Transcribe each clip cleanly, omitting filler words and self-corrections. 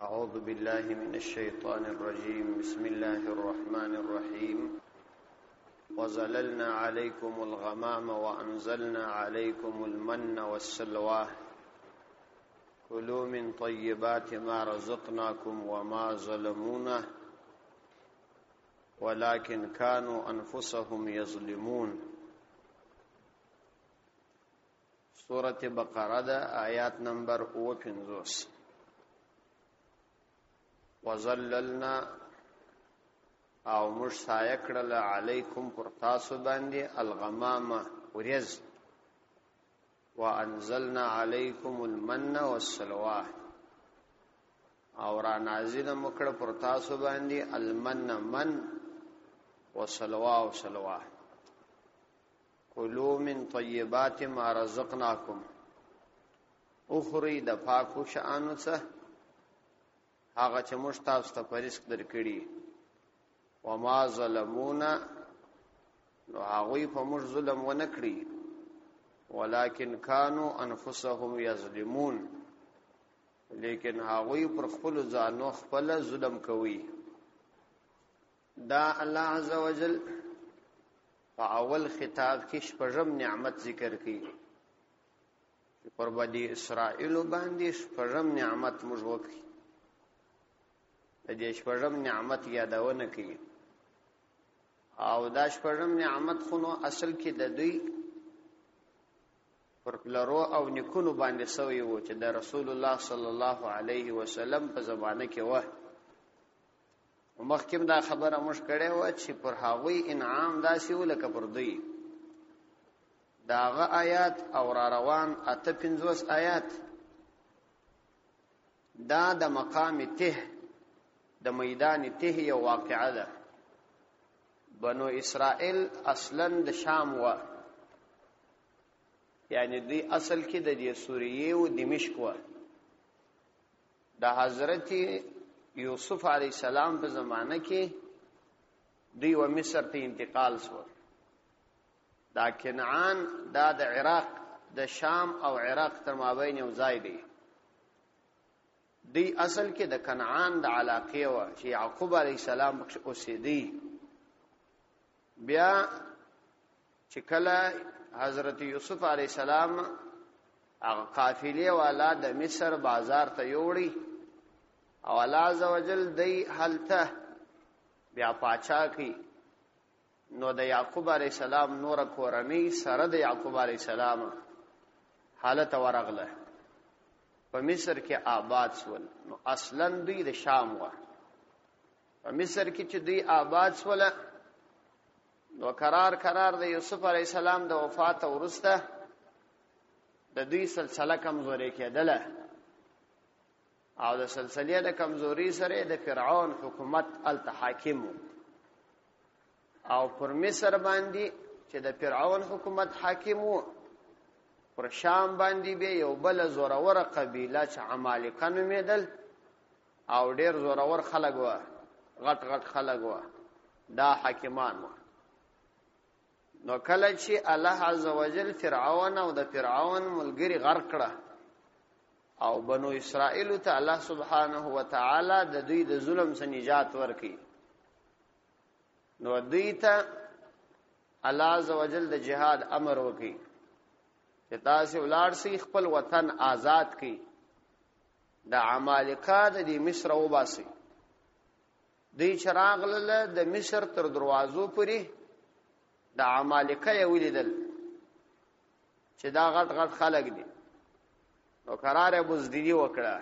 أعوذ بالله من الشيطان الرجيم. بسم الله الرحمن الرحيم. وظللنا عليكم الغمام وأنزلنا عليكم المن والسلوى كلوا من طيبات ما رزقناكم وما ظلمونا ولكن كانوا أنفسهم يظلمون. سورة بقرة آيات نمبر 55. وظللنا او مش سایه کړل علیکم پر تاسو باندې الغمام ورز وانزلنا علیکم المن والسلوى او را نازل مکړه پر تاسو باندې المن من والسلوى او سلوى کلوا من طیبات ما رزقناکم اخری د پاکو شانو څخه هغه چې موږ تاسو ته په رزق درکړي وما ظلمونا نو هغوی په موږ ظلم ونه کړي ولکن کانوا انفسهم یظلمون لیکن هغوی پر خپل ځانو خپل ظلم کوي. دا الله عزوجل په اول خطاب کې شپږم نعمت ذکر کړي پر بني اسرائیل باندې شپږم نعمت موږ وکړي. د دې شپږم نعمت یادونه کوي او دا شپږم نعمت خو نو اصل کې د دوی پر پلرو او نیکونو باندې سوی وو چې د رسول الله صلی الله علیه وسلم په زمانه کې و. مخکې دا خبره موږ کړې و چې پر هغوی انعام داسې و لکه پر دوی. داغه آیات او را روان 58 آیات دا د مقام ته د میدان ته یو واقعه ده. بنو اسرائیل اصلا د شام و، یعنی دی اصل کې د سوریه او دمشق و. د حضرت یوسف علی السلام په زمانه کې دی و مصر ته انتقال شو. دا کنعان دا د عراق د شام او عراق تر مابین یو ځای دی. دی اصل کې د کنعان د علاقې و چې یعقوب علیه السلام پکې اوسېدی. بیا چې کله حضرت یوسف علیه السلام هغه قافلې والا د مصر بازار ته یوړي او الله عزوجل دی هلته بیا پاچا کی نو د یعقوب علیه السلام نور کورنۍ سره د یعقوب علیه السلام حالت ورغله په مصر کې آباد شول. نو اصلا دوی د شام و. په مصر کې چې دوی آباد شول نو قرار د یوسف علیه السلام د وفات وروسته د دوی سلسله کمزوري کېدله او د سلسلې د کمزوري سره د فرعون حکومت التحاکم او پر مصر باندې چې د فرعون حکومت حاکم وو پر شام باندې به یو بل زورور قبیله چې عمالقه نومېدل او ډېر زورور خلک و، غټ خلک و، دا حاکمان و. نو کله چې الله عزوجل فرعون او د فرعون ملګری غرق کړه او بنو اسرائیل ته الله سبحانه و تعالی د دوی د ظلم څخه نجات ورکړي نو دوی ته الله عزوجل د جهاد امر وکړي چې تاسو ولاړ سي خپل وطن آزاد کړي. د عمالقه د مصر وباسي. دوی چراغله د مصر تر دروازو پورې د عمالقه یې ولیدل چې دا غټ خلک دي. نو قرار بزدلی وکړه.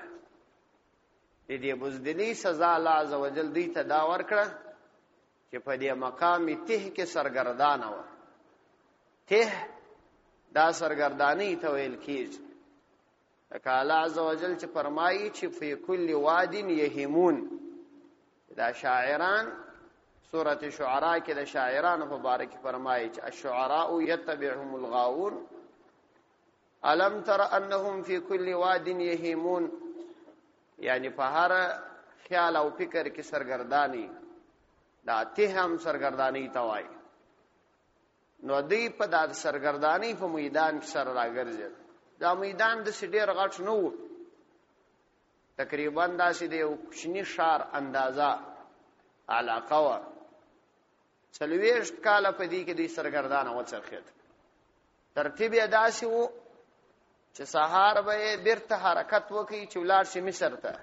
د دې بزدلی سزا الله عزوجل دوی ته دا ورکړه چې په دې مقام ته کې سرګردانه و. ته دا سرګردانی ته ویل کېږي. لکه الله عزوجل چې فرمایي چې فی کل واد یهیمون. دا شاعران سورۃ شعراء کې د شاعرانو په باره کې فرمایي چې الشعراء یتبعهم الغاوون الم تر انهم فی کل واد یهیمون. یعنی په هر خیال او فکر کې سرګردانی دا ته هم سرګردانی ته وایي. نو دی په د سرګردانی په میدان کې سره راګرځي. دا میدان د سډیر غټ نو تقریبا داسې د یو کوچني ښار اندازه علاقه وه. 40 کاله په دې کې دوی سرګردانه وڅرخېد. ترتیب یې داسې و چې سهار به یې بیرته حرکت وکړي چې ولاړ شي مصر ته.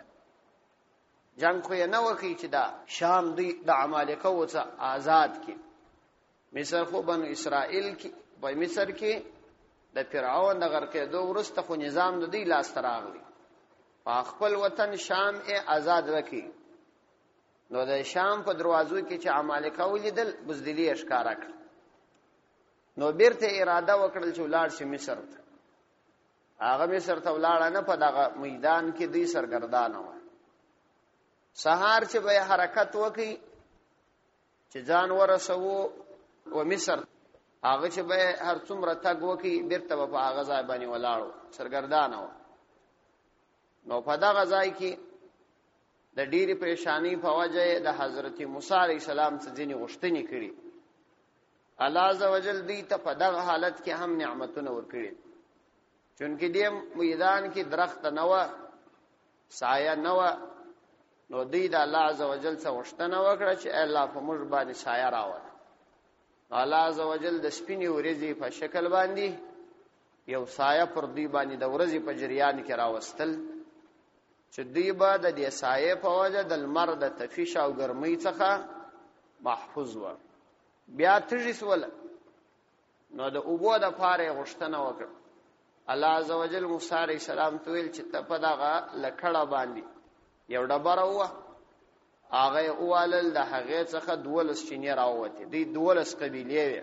جنګ خو یې نه وکړي چې دا شام دوی د عمالقه وڅه آزاد کړي. مصر خو بنو اسرائیل کې په مصر کې د فرعون د غرقېدو وروسته خو نظام د دوی لاسته راغلی. په خپل وطن شام یې آزاد وکړي. نو د شام په دروازو کې چې عمالقه ولیدل بزدلي یې ښکاره کړه. نو بیرته اراده وکړل چې ولاړ شي مصر ته. هغه مصر ته ولاړه نه، په دغه میدان کې دوی سرګردانه وه. سهار چې به حرکت وکړي چې ځان ورسوو و مصر، هغه چې به هر څومره تګ وکړي بیرته به په هغه ځای باندې ولاړ و، سرګردانه وه. نو په دغه ځای کې د ډېرې پریشانۍ په وجه د حضرت موسی علیه السلام څخه ځینې غوښتنې کړي. الله عز وجل دوی ته په دغه حالت کې هم نعمتونه ورکړي، چونکې دې میدان کې درخت نه وه، سایه نه وه. نو دوی د الله عز وجل څخه غوښتنه وکړه چې الله په موږ باندې سایه راوله. الله عز وجل د سپینې ورځې په شکل باندې یو سایه پر دوی باندې د ورځې په جریان کې راوستل، چې دوی به د دې سایې په وجه د لمر د تفیش او ګرمۍ څخه محفوظ وه. بیا تږي سوله، نو د اوبو دپاره یې غوښتنه وکړه. الله عز وجل موسی علیه السلام ته ویل چې ته په دغه لکړه باندې یو ډبره وه، هغه یې ووالل، د هغې څخه 12 چینې راووتې. دوی 12 قبیلې وې،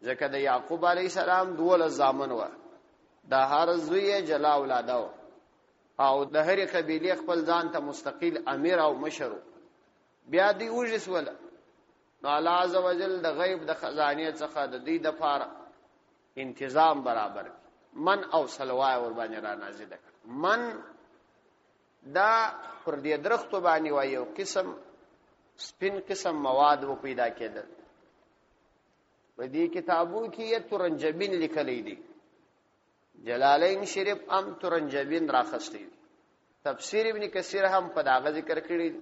ځکه د یعقوب علیه السلام 12 زامن وه، د هر زوی یې جلا اولاده وه، او د هرې قبیلې خپل ځان ته مستقل امیر او مشر و. بیا دوی وږي سوله. نو الله عز وجل د غیب د خزانې څخه د دوی دپاره انتظام برابر کړي. من او سلوای ور باندې را نازله کړ. من دا پر دې درختو باندې وای یو قسم سپین قسم مواد و پیدا کېدل. په دې کتابو کې یې ترنجبین لیکلي دي. جلالین شریف هم ترنجبین راخستی دي. تفسیر ابن کثیر هم په داغه ذکر کړی دی.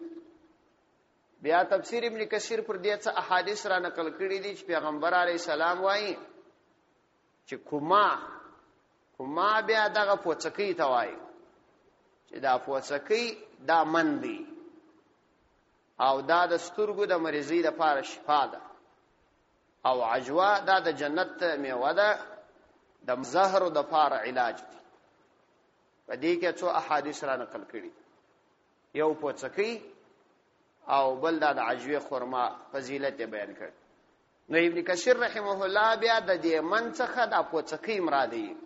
بیا تفسیر ابن کثیر پر دې څه احادیث را نقل کړي دي چې پیغمبر علی السلام وایي چې کوما بیا دغه پوڅکی ته وایي چې دا پوڅکی دا من دی او دا د سترګو د مریضۍ لپاره شفا ده، او عجوه دا د جنت میوه ده، د زهرو د لپاره علاج دی. په دې کې څو احادیث را نقل کړي، یو پوڅکی او بل دا د عجوه خرما فضیلت بیان کړ. نو ابن کثیر رحمه الله بیا د دې من څخه د پوڅکی مراد دی.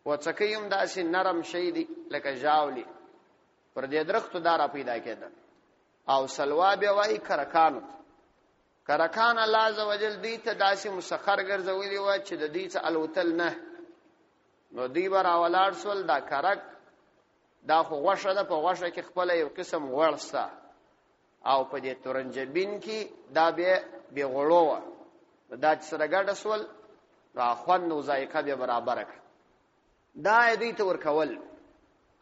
پوڅکی هم داسې نرم شی دی لکه ژاولي، پر دې درختو دارا پیدا کېده. او سلوا بیا وایي کرکانو. کرکان الله عز وجل دوی ته داسې مسخر ګرځولي وه چې د دوی څه الوتل نه. نو دوی به راولاړ سول. دا کرک دا خو غوښه ده، په غوښه کې خپله یو قسم غوړ سته، او په دې ترنجبین کې دا بیا بې غوړو وه. دا چې سره ګډه سول نو خوند او ذایقه بیا برابره کړه. دا یې دوی ته ورکول،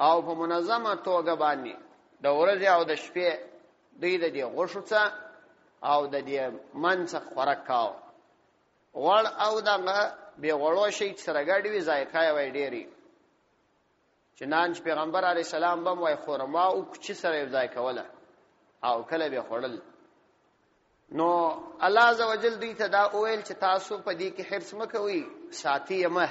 او په منظمه توګه باندې د ورځې او د شپې دوی د دې غوښو څخه او د دې من څخه خوراک کاوه. غوړ او دغه بې غوړو شی چې سره ګډ وي ذایقه یې وایي ډېرې. چنانچه پیغمبر علیه السلام به هم وایي خرما او کوچي سره یو ځای کوله او کله به خوړل. نو الله عز وجل دوی ته دا وویل چې تاسو په دې کې حرص مه کوئ، ساتي یې مه،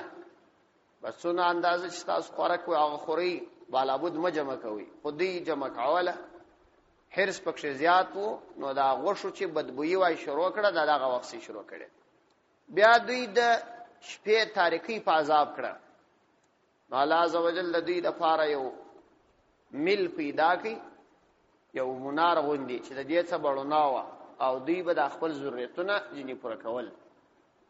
بس څونه اندازه چې تاسو خوراک وي هغه خورئ، بالابود مه جمع کوئ. خو دوی جمع کوله، حرص پکښې زیات و. نو دا غوښو چې بدبویي وای شروع کړه، دا دغه وخت یې شروع کړې. بیا دوی د شپې تاریکۍ په عذاب کړه. نو الله عز وجل د دوی دپاره یو مل پیدا کړي، یو منار غوندې چې د دې څه بړونا وه، او دوی به د خپل ضرورتونه ځینې پوره کول.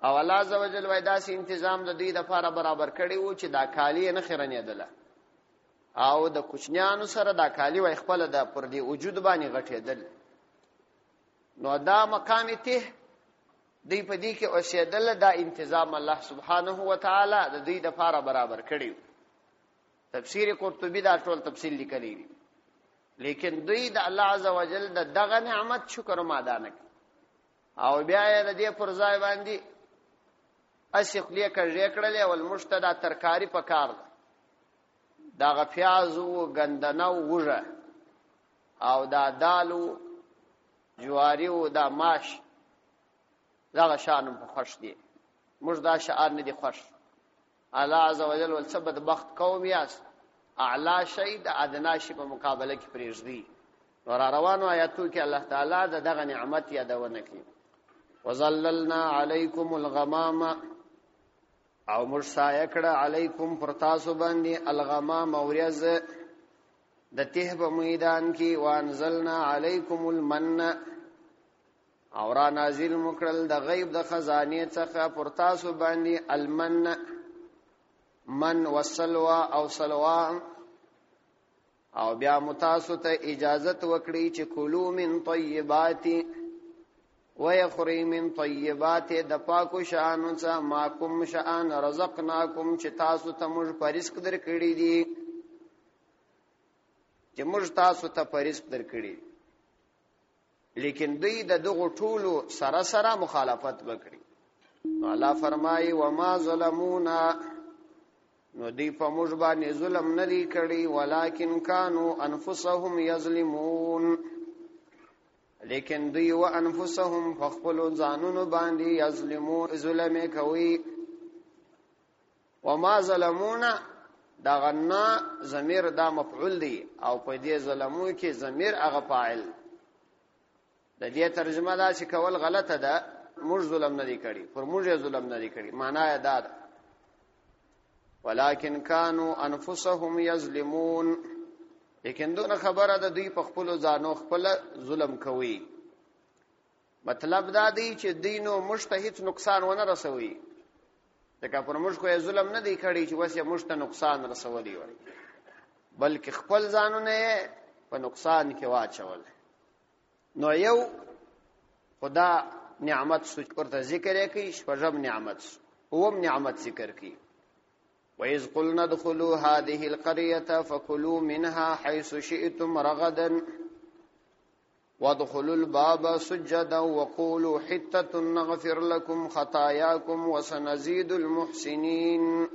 او الله عز وجل وایي داسې انتظام د دوی دپاره برابر کړی و چې دا کالي یې نه خیرنېدله، او د کوچنیانو سره دا کالي وایي خپله د پر دې وجود باندې غټېدل. نو دا مقام ته دوی په دې کې اوسېدل، دا انتظام الله سبحانه وتعالی د دوی دپاره برابر کړی. تفسیر قرطبی دا ټول تفصیل لیکلی دی لیکن دوی د الله عزوجل د دغه نعمت شکر ماده نه او بیا یې د دې پر ځای باندې اسخلیه کړې کړلې او المشتدا ترکاری په کار دا غفیاز او غندنه وږه او دا دالو جواری او دا ماش دا شان په خوش دي موږ دا شعار نه دي خوش الله عزوجل ولسبد بخت قوم یاس اعلی شی د ادنا شی په مقابله کې پریږدي ور روانو آیاتو کې الله تعالی دغه نعمت یادونه کوي وظللنا علیکم الغمام او مرسایه کړه علیکم پر تاسو باندې الغمام اوریز د ته په میدان کې وانزلنا علیکم المن او را نازل مکړل د غیب د خزانه څخه پر تاسو باندې المن من والسلوى او سلوى او بیا متاسو ته اجازت وکړي چې کلو من طیبات ويخري من طیبات د پاکو شانو څخه ما کوم شان رزقناکم چې تاسو ته موږ پرزق درکړي دي چې موږ تاسو ته پرزق درکړي لیکن دوی د دغه ټولو سره سره مخالفت وکړي الله فرمایي وما ظلمونا نو دی په موږ باندې ظلم نه دی کړی ولکن کانوا انفسهم یظلمون لیکن دوی و انفسهم فخپل ځانونو باندې یظلمون ظلم کوي وما ظلمونا دا غنا ضمیر دا مفعول دی او په دې ظلمو کې ضمیر هغه فاعل د دې ترجمه دا چې کول غلطه ده موږ ظلم نه دی کړی پر موږ ظلم نه دی کړی معنا یې دا ده ولكن كانوا انفسهم يظلمون لیکن دغه خبره ده دوی په خپل ځانو خپل ظلم کوي مطلب دا دی چې دینو مشتهیت نقصان ونه رسوي ځکه پر موږ کوی ظلم نه دی کړی چې وسه مشته نقصان رسولي وي بلکې خپل ځانونه په نقصان کې واچول نو یو خدا نعمت سوچ ورته ذکر کوي شپږم نعمت اوم نعمت ذکر کوي وَإِذْ قُلْنَا ادْخُلُوا هَذِهِ الْقَرْيَةَ فَكُلُوا مِنْهَا حَيْثُ شِئْتُمْ رَغَدًا وَادْخُلُوا الْبَابَ سُجَّدًا وَقُولُوا حِطَّةٌ نَغْفِرْ لَكُمْ خَطَايَاكُمْ وَسَنَزِيدُ الْمُحْسِنِينَ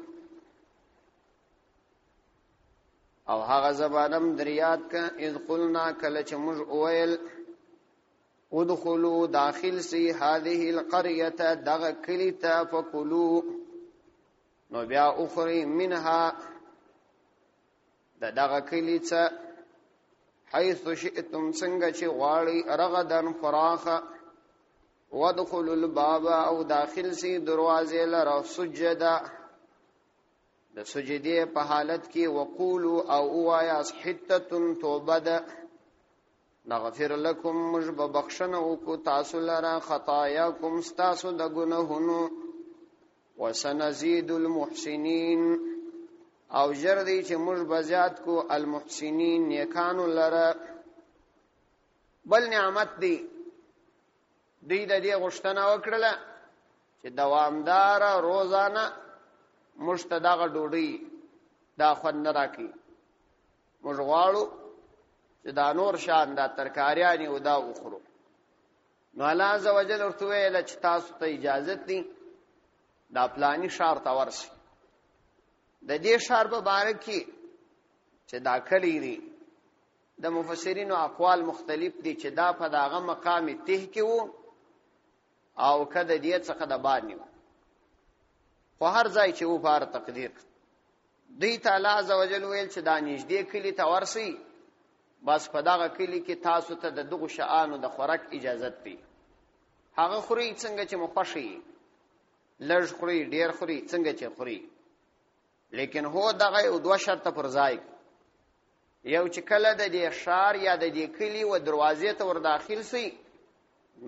او هغه زبانم دریات کا اذ قلنا کله چې موږ اویل ادخلوا داخل سی هذه القريه دغه کلی ته فکلوا نو بیا اخری منها دغه کلی ته حيث شئتم څنګه چې غواړي رغدن فراخه وادخلوا الباب او داخل سی دروازه لره سجدا د سجدي په حالت کې وقولوا او وایا حتتن توبه نغفر لكم مجب بخشنه کو تاسو لرا خطاياكم تاسو د ګناهونو وسنزيد المحسنين او جردي چې مجب زیات کو المحسنين نیکانو لرا بل نعمت دی د دې غشتنه وکړه چې دوامدار روزانه مشتدغه ډوډۍ دا خوند نه راکې موږ غواړو چې دا نور شان دا ترکاریانی او دا اخرو نو الله عزوجل ورته ویل چې تاسو ته اجازه دي دا پلاني شهر ته ورسي د دې شهر په باره کې چې دا کلی دی د مفسرینو اقوال مختلف دي چې دا په داغه مقام ته کې وو او کده دې څخه د باندې خو هر ځای چې و بار تقدیر دی تعالی عزوجل ویل چې دا نږدې کلی ته ورسي بس په دغه کلی کې تاسو ته د دغه شانو د خوراک اجازه دی هغه خوري څنګه چې مخشي لږ خوري ډیر خوري څنګه چې خوري لیکن هو دغه او دوه شرط پر ځای یو چې کله د دې شار یا د دې کلی و دروازې ته ور داخل سي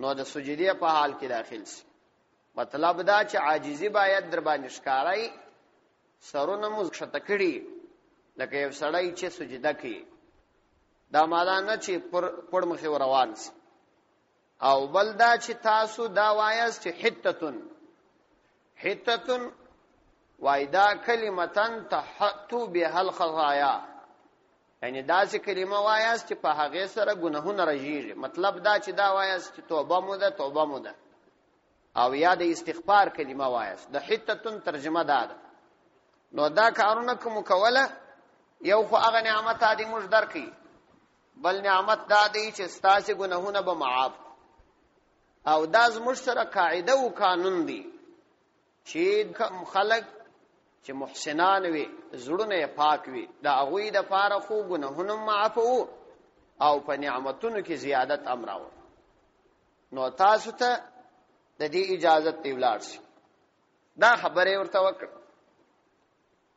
نو د سجدي په حال کې داخل سي مطلب دا چې عاجزي باید در باندې ښکارای سرونه مو شته کړي لکه یو سړی چې سجده کوي دا معنا نه چې پړ مخې روان سي او بل دا چې تاسو دا وایاست چې حتتن وایدا کلمتن تحتو بها الخطایا، یعنی داسې کلمه وایاست چې په هغه سره ګناهونه رژیږي. مطلب دا چې دا وایاست چې توبه مو ده توبه مو ده، او یا د استغفار کلمه وایاست. د حتتن ترجمه دا ده. نو دا کارونه کوم کوله، یو خو هغه نعمت دې موږ درکې، بل نعمت دا دی چې ستاسو ګناهونه به معاف، او دا زموږ سره قاعده او قانون دی چې خلک چې محسنان وي زړونه پاک وي دا هغوی د پاره خو ګناهونه معاف او په نعمتونو کې زیادت امراو. نو تاسو ته د دې اجازه تی ولاړ شي. دا خبره ورته وکړه.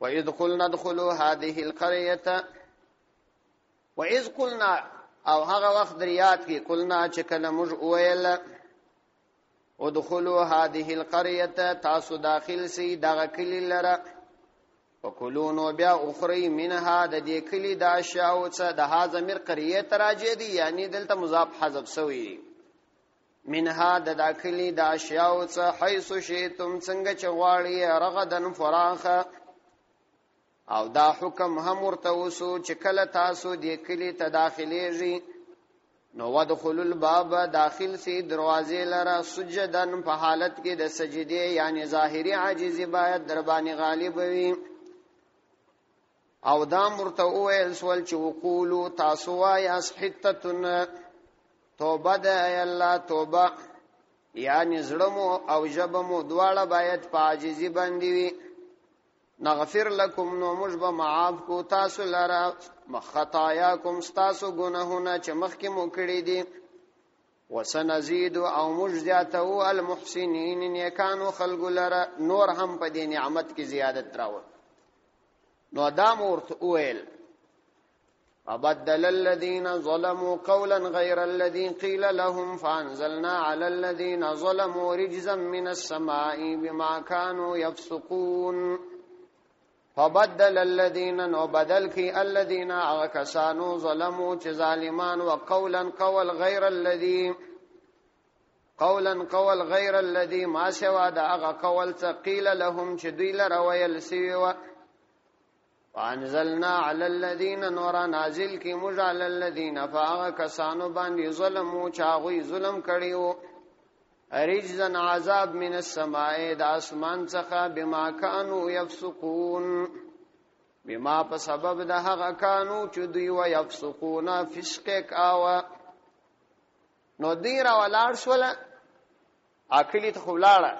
وَإِذْ قُلْنَا ادْخُلُوا هَذِهِ الْقَرْيَةَ، وَإِذْ قُلْنَا، او هغه وخت دریات کې قلنا چې کله موږ وویل ادخلوا هذه القرية، تاسو داخل سي دغه کلی لره، وکلوا نو بیا اخرى منها، د دې کلی د اشیاء څخه د ها ضمیر قریه تراجه دي، یعنی دلته مضاف حذف شوی. منها د داخلي د اشیاء څخه حيث شئتم، څنګه چې غواړي، رغدن فراخه. او دا حکم هم ورته وسو چې کله تاسو دې کلی ته داخليږئ نو ودخلوا الباب، داخل سي دروازې لره، سجدن په حالت کې د سجدي، یعنی ظاهري عاجزي باید در باندې غالب وي. او دا مرته ویل سوال چې وقولو تاسو وایاست حتتن، توبه ده ای الله توبه، یعنی زړمو او ژبمو دواړه باید په عاجزي باندې وي. نغفر لكم، نو موږ به معاف کو تاسو لره خطاياكم، ستاسو ګناهونه چې مخکې مو کړي دي. وسنزيد، او موږ زیاتو المحسنین، نیکانو خلقو لره نور هم په دې نعمت کې زیادت راوړ. نو دا ورته ویل فبدل الذين ظلموا قولا غير الذي قيل لهم فانزلنا على الذين ظلموا رجزا من السماء بما كانوا يفسقون. فبدل الذين، نو بدل کی الذين اغکسانو ظلموا چې ظالمان، وقولا قول غير الذي، قولا قول غير الذي ما سوا دا اغا قول قيل لهم چې دوی لره ویل سوی. وانزلنا على الذين، نورا نازل کی موږ على الذين فاغکسانو باندې ظلموا چې هغوی ظلم کړیو، رجزا عذاب من السماء، د اسمان څخه، بما كانوا يفسقون، بما په سبب د هغه کانو چې دوی و يفسقون فسق کاوه. نو دوی را ولاړ شول اکلی ته ولاړه،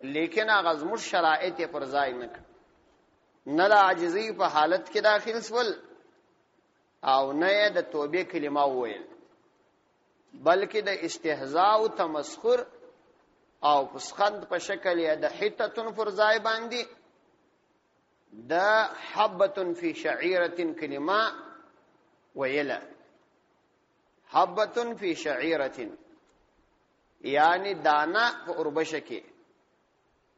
لیکن هغه زموږ شرایط پر ځای نه د عاجزۍ په حالت کې داخل شول، او نه د توبې کلمه وویل، بلکې د استهزاء او تمسخر او پسخند په شکل یې د حتتن فرزای باندې د حبتن فی شعیرة کلمه ویله. حبتن فی شعیرة یعنی دانا په اوربشه کې،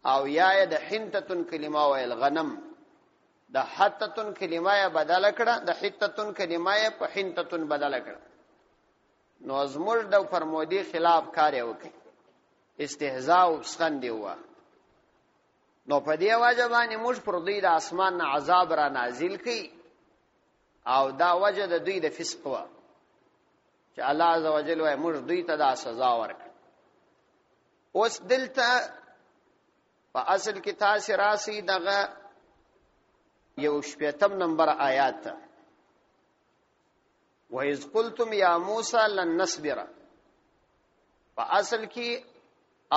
او یا د حنتتن کلمه ویل غنم. د حتتن کلمه بدل کړه، د حتتن کلمه په حنتتن بدل کړه. نو زموږ د فرمودي خلاف کار وکړي، استهزاء او پسخند ووا. نو په دې وجه باندې موږ پر دوی د اسمان نه عذاب را نازل کړي، او دا وجه د دوی د فسق و چې الله عزوجل وايي موږ دوی ته دا سزا ورکړه. اوس دلته په اصل کې تاسو راسي دغه یو شپږم نمبر آیات ته، وَإِذْ قُلْتُمْ يَا مُوسَى لَن نَّصْبِرَ. په اصل کې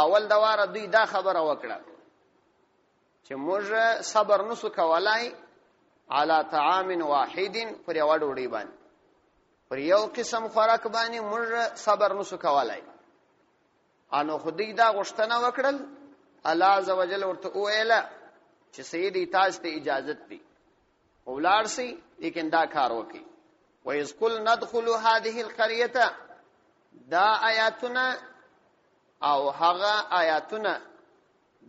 اول دواره دوی دا خبره وکړه چې موږ صبر نسو کولای علی طعام واحد، پر یو ډوډۍ باندې، پر یو قسم خوراک باندې موږ صبر نسو کولای. انو خدای دا غوښتنه وکړل، الله عزوجل ورته ویل چې سیدی تاسو ته اجازه دی ولار سي، لیکن دا کار وکي. وَإِذْ قُلْنَا ادْخُلُوا هَذِهِ الْقَرْيَةَ، دا آیاتونه او هغه آیاتونه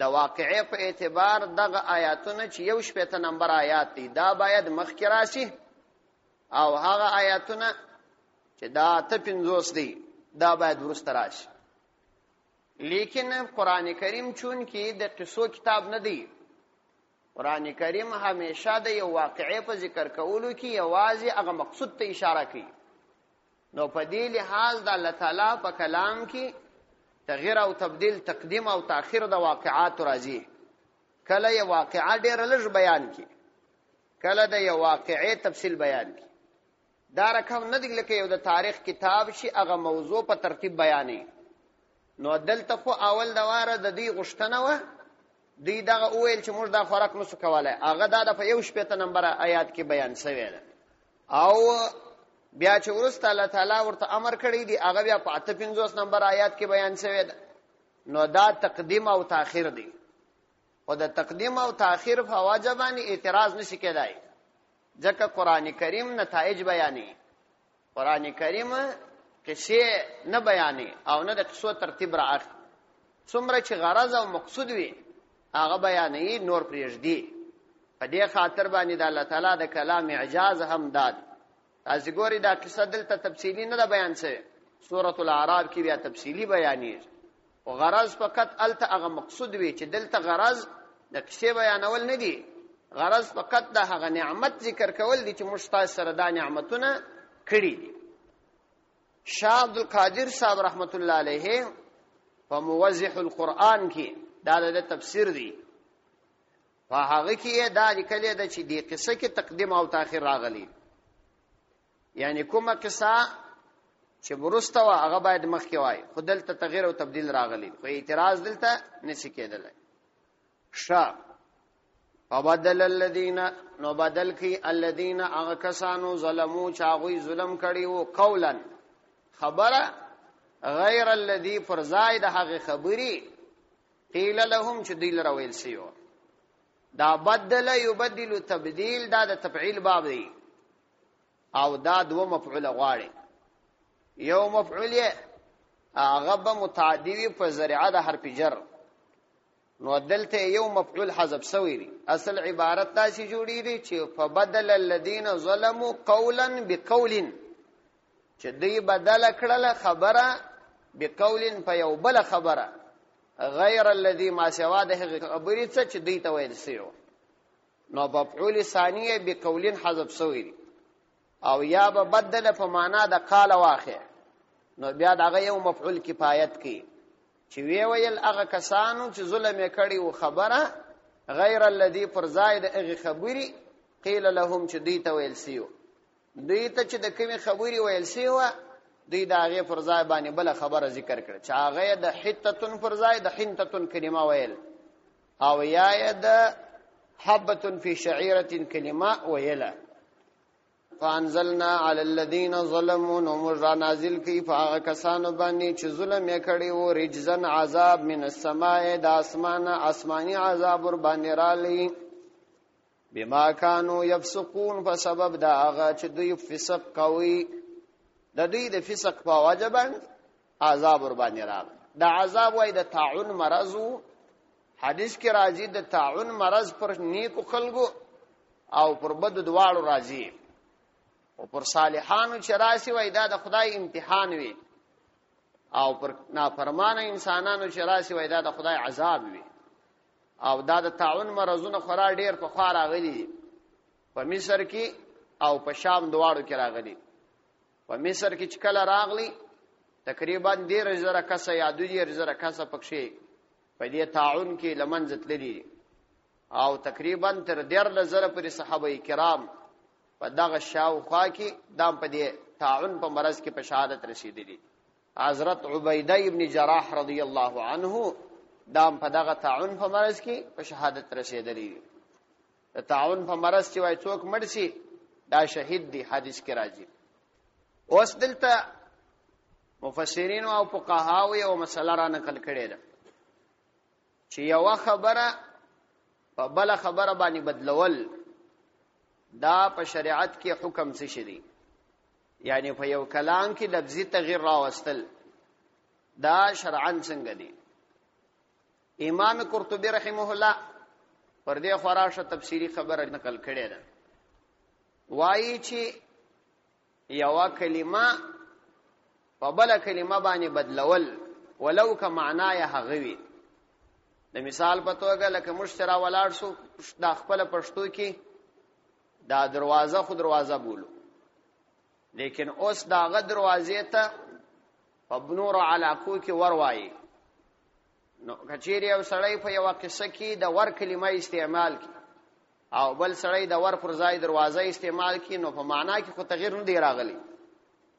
د واقعې په اعتبار دغه آیاتونه چې یو شپږ نمبر آیات دي دا باید مخکې راشي، او هغه آیاتونه چې دا ته 50 دي دا باید ورسته راشي. لیکن قرآن کریم چون کې د قصو کتاب نه دی، قران کریم همیشه د یو واقعې په ذکر کولو کې یوازې هغه مقصود ته اشاره کوي. نو په دې لحاظ د الله تعالی په کلام کې تغییر او تبديل، تقدیم او تاخير د واقعات راځي. کله یو واقعه ډېر لږ بیان کی، کله د یو واقعې تفصیل بیان کی. دا رقم نه دی لکه یو د تاریخ کتاب شي هغه موضوع په ترتیب بیانې. نو دلته خو اول د واره د دې غشتنه و دوی دغه وویل چې موږ دا خوراک نسو کولای. هغه دا په 1 نمبر آیات کې بیان شوی ده. او بیا چې ورسته الله تعالی ورته امر کړی دی هغه بیا په 58 نمبر آیات کې بیان شوی ده. نو دا تقدیم او تاخير دی. او د تقدیم او تاخير په واجبانی اعتراض نشي کېدای، ځکه قران کریم نتایج بیانې. قران کریم کیسه نه بیانې او نه د قصو ترتیب راځي. څومره چې غرض او مقصود وي هغه بیانې، نور پرېږدي. په دې خاطر باندې د الله تعالی د کلام اعجاز هم داد. از ګوري دا قصه دلته تفصیلی نه بیان شوی، سورۃ الاعراف کې بیا تفصیلی بیانې. او غرض فقط الته هغه مقصود وي چې دلته غرض د قصې بیانول نه دي، غرض فقط د هغه نعمت ذکر کول دي چې موږ تاسو سره دا نعمتونه کړی دي. شاه عبد القادر صاحب رحمت الله علیه په موضح القرآن کې دا د تفسیر دی. په هغه کې دا لیکل دی چې دې قصه کې تقدیم او تاخير راغلی. یعنی کومه قصه چې ورسته وا هغه باید مخکې وای، خو دلته تغییر او تبديل راغلی، خو اعتراض دلته نشي کېدلی. فبدل الذين نو بدل کی الذين هغه کسانو ظلمو چې هغه ظلم کړي وو قولا خبره غیر الذي فرزاید هغه خبري قیل لهم چې دیل رویل سیو. دا بدل یبدل تبديل دا د تفعیل باب دی او دا دو مفعول غواړي. یو مفعول هغه به متعدی په ذریعه د حرف جر، نو دلته یو مفعول حذف شوی دی. اصل عبارت تاسو جوړی دی چې فبدل الذين ظلموا قولا بقول، چې دوی بدل کړل خبره بقول په یو بل خبره غیر الذي ما سوا د خبرې څخه چې دوی ته ویل سیو. نو مفعول ثانیه بقول حذف شوی دی. او یا به بدل په معنا د قال واخع، نو بیا دغه یو مفعول کفایت کی چې وی ویل هغه کسانو چې ظلم کړي او خبره غیر الذي پر زائد هغه خبري قیل لهم چې دوی ته ویل سیو. دوی ته چې د کومې خبري ویل سیو دوی دا هغه پر ځای باندې بل خبره ذکر کړ چې هغه د حتتن پر ځای د حنتتن کلمه ویل، او یا د حبه فی شعيره کلمه ویل. فانزلنا علی الذین ظلموا نمر نازل کی فاغ کسانو باندې چې ظلم یې کړی وو رجزن عذاب من السماء د اسمانه آسمانی عذاب ور باندې رالی بما كانوا يفسقون په سبب دا هغه چې دوی فسق کوي. د دوی د فسق په وجبن عذاب ور باندې راغی. دا عذاب وای د طاعون مرض، حدیث کې راځي د طاعون مرض پر نیکو خلقو او پر بد دواړو راځي، او پر صالحانو چې راشي وای دا د خدای امتحان وي، او پر نافرمانه انسانانو چې راشي وای دا د خدای عذاب وي. او دا د طاعون مرزونه خورا ډیر په خوا راغلي په مصر کې او په شام دواړو کې راغلي. په مصر کې چې کله راغلي تقریبا 10000 کسه یا 2000 کسه پکې په دې طاعون کې لمنځ تللي، او تقریبا تر 10000 پر صحابه کرام په دغه شاوخوا کې دام په دې طاعون په مرض کې په شهادت رسیدلی. حضرت عبیده ابن جراح رضی الله عنه دام په دغه طاعون په مرض کې په شهادت رسیدلی. د طاعون په مرض چې وای څوک مړ شي دا شهید دی، حدیث کې راځي. اوس دلته مفسرین او فقهاو یو مسله را نقل کړي ده چې یو خبره په بل خبره باندې بدلول دا په شریعت کې حکم څه شي؟ یعنی په یو کلام کې لفظي تغییر راوستل دا شرعاً څنګه دی؟ امام قرطبی رحمه الله پر دې خراشه تفسیری خبره نقل کړي ده. وایي چې یو کلمه په بل کلمه باندې بدلول ولو که معنی هغه وي، د مثال په توګه لکه مشترا ولاړ سو د خپل پښتو کې دا دروازه خو دروازه بولو، لیکن اوس داغه دروازې ته په بنور علاقو کې وروایي. نو کچېری یو سړی په یو قصه کې د ور کلمه استعمال کی او بل سړی د ور پر ځای دروازه استعمال کی، نو په معنا کې خو تغییر نه دی راغلی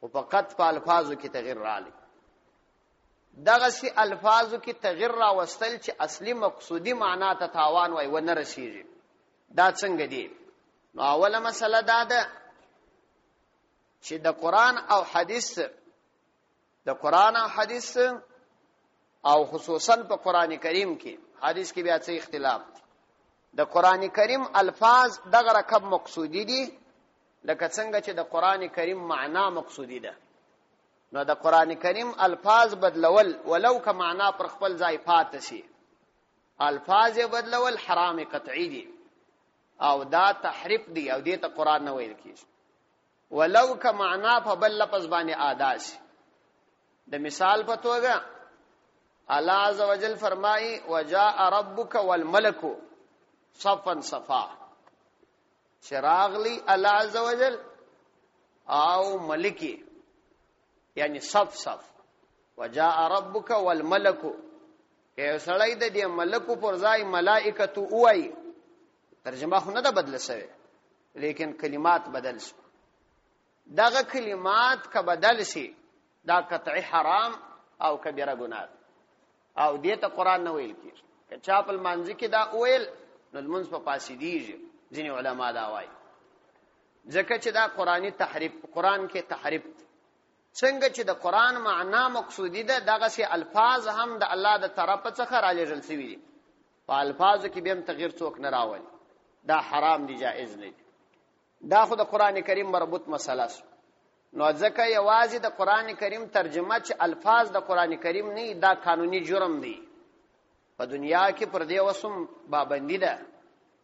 او فقط په الفاظو کې تغییر راغلی. دغه سي الفاظو کې تغییر راوستل چې اصلي مقصودی معنا ته تاوان وای و نه رسیږي. دا څنګه دی؟ نو اوله مسله دا ده چې د قران او حدیث او خصوصا په قران کریم کې حدیث کې بیا څه اختلاف دی. د قران کریم الفاظ دغه رکب مقصودی دي لکه څنګه چې د قران کریم معنا مقصودی ده. نو د قران کریم الفاظ بدلول ولو که معنا پر خپل ځای پاتې شي، الفاظ بدلول حرام قطعی دي او دا تحریف دی او دې ته قران نه ویل کیږي. ولو که معنا په بل لفظ باندې ادا شي. د مثال په توګه الله عز وجل فرمایي وجاء ربك والملك صفا صفا، شراغلی الله عز وجل او ملکی یعنی صف صف. وجاء ربك والملك که سړی د دې ملکو پر ځای ملائکه وای، ترجمه خو نه ده بدل شوی لیکن کلمات بدل شو. دغه کلمات که بدل شي دا قطعی حرام او کبیره ګناه او دې ته قران نه ویل کیږي. که چا په منځ کې دا ویل نو المنځ په فاسدیږي. ځینې علما دا وایي ځکه چې دا قرآنی تحریف، قران کې تحریف. څنګه چې د قران معنا مقصودی ده دغه سي الفاظ هم د الله د طرف څخه راځل شوی دي، په الفاظو کې به هم تغییر څوک نه راوړي. دا حرام دي، جائز نه دي. دا خو د قران کریم مربوط مسله ده. نو ځکه یوازې د قران کریم ترجمه چې الفاظ د قران کریم نه، دا قانوني جرم دی په دنیا کې، پر دې وسم پابندي ده.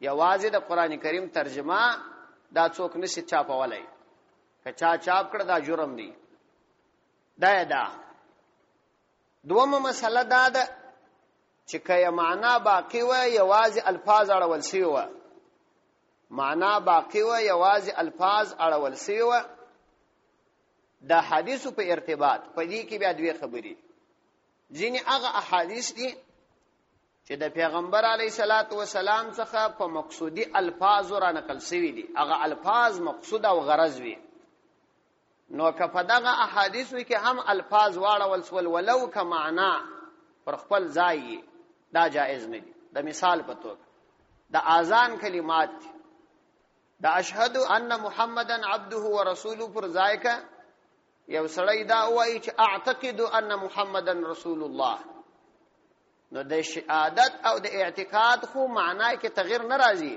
یوازې د قران کریم ترجمه دا څوک نشي چاپولای، که چاپ کړ دا جرم دی. دا دومره مسله دا ده چې کله معنا باقی و یوازې الفاظ اړول شي و، معنا باقی و یوازې الفاظ اړول شي و. د حدیثو په ارتباط په دې کې بیا دوه خبرې. ځینې هغه احادیث دي چې د پیغمبر علیه الصلاۃ والسلام څخه په مقصودی الفاظ را نقل شوي دي، هغه الفاظ مقصود او غرض وي. نو که په دغه احادیثو کې هم الفاظ واړول سول ولو که معنا پر خپل ځای، دا جائز نه دي. د مثال په توګه د اذان کلمات دي، د اشهد ان محمدن عبده ورسوله پر ځای کا یو سړی دا وایي چې اعتقد ان محمدن رسول الله، نو د شهادت او د اعتقاد خو معنی کې تغییر ناراضي،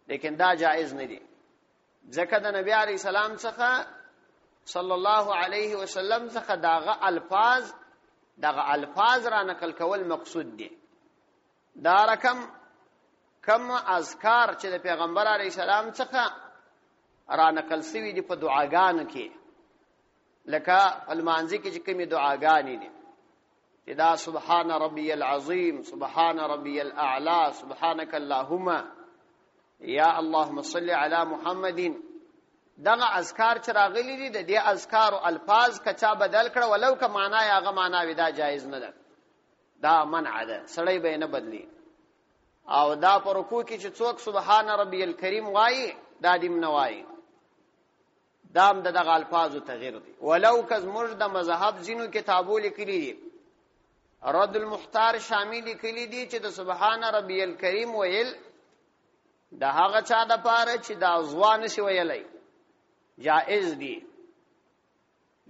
لیکن دا جائز نه دي. ځکه د نبی علی سلام څخه صلی الله علیه وسلم څخه داغه الفاظ را نقل کول مقصود دي. دا رقم کم اذکار چې د پیغمبر علی سلام څخه را نقل شوی دي په دعاګانو کې، لکه المانځي کې چې کومې دعاګانې دي چې دا سبحان ربي العظیم، سبحان ربي الاعلى، سبحانك اللهم یا اللهم صل علی محمد. دغه اذکار چې راغلي دي د دې اذکار او الفاظ کچا بدل کړه ولو که معنا یې هغه معنا وي، دا جایز نه ده، دا منع ده، سړی به نه بدلی. او دا په رکوع کې چې څوک سبحان ربي الکریم وایي دا دې نه وایي، دام دغه الفاظو تغییر دي. ولو که زموږ د مذهب ځینو کتابو لیکلي دي، رد المختار شامل لیکلي دي چې د سبحان ربي الکریم ویل د هغه چا د پاره چې دا ځوان شي ویلای جائز دي.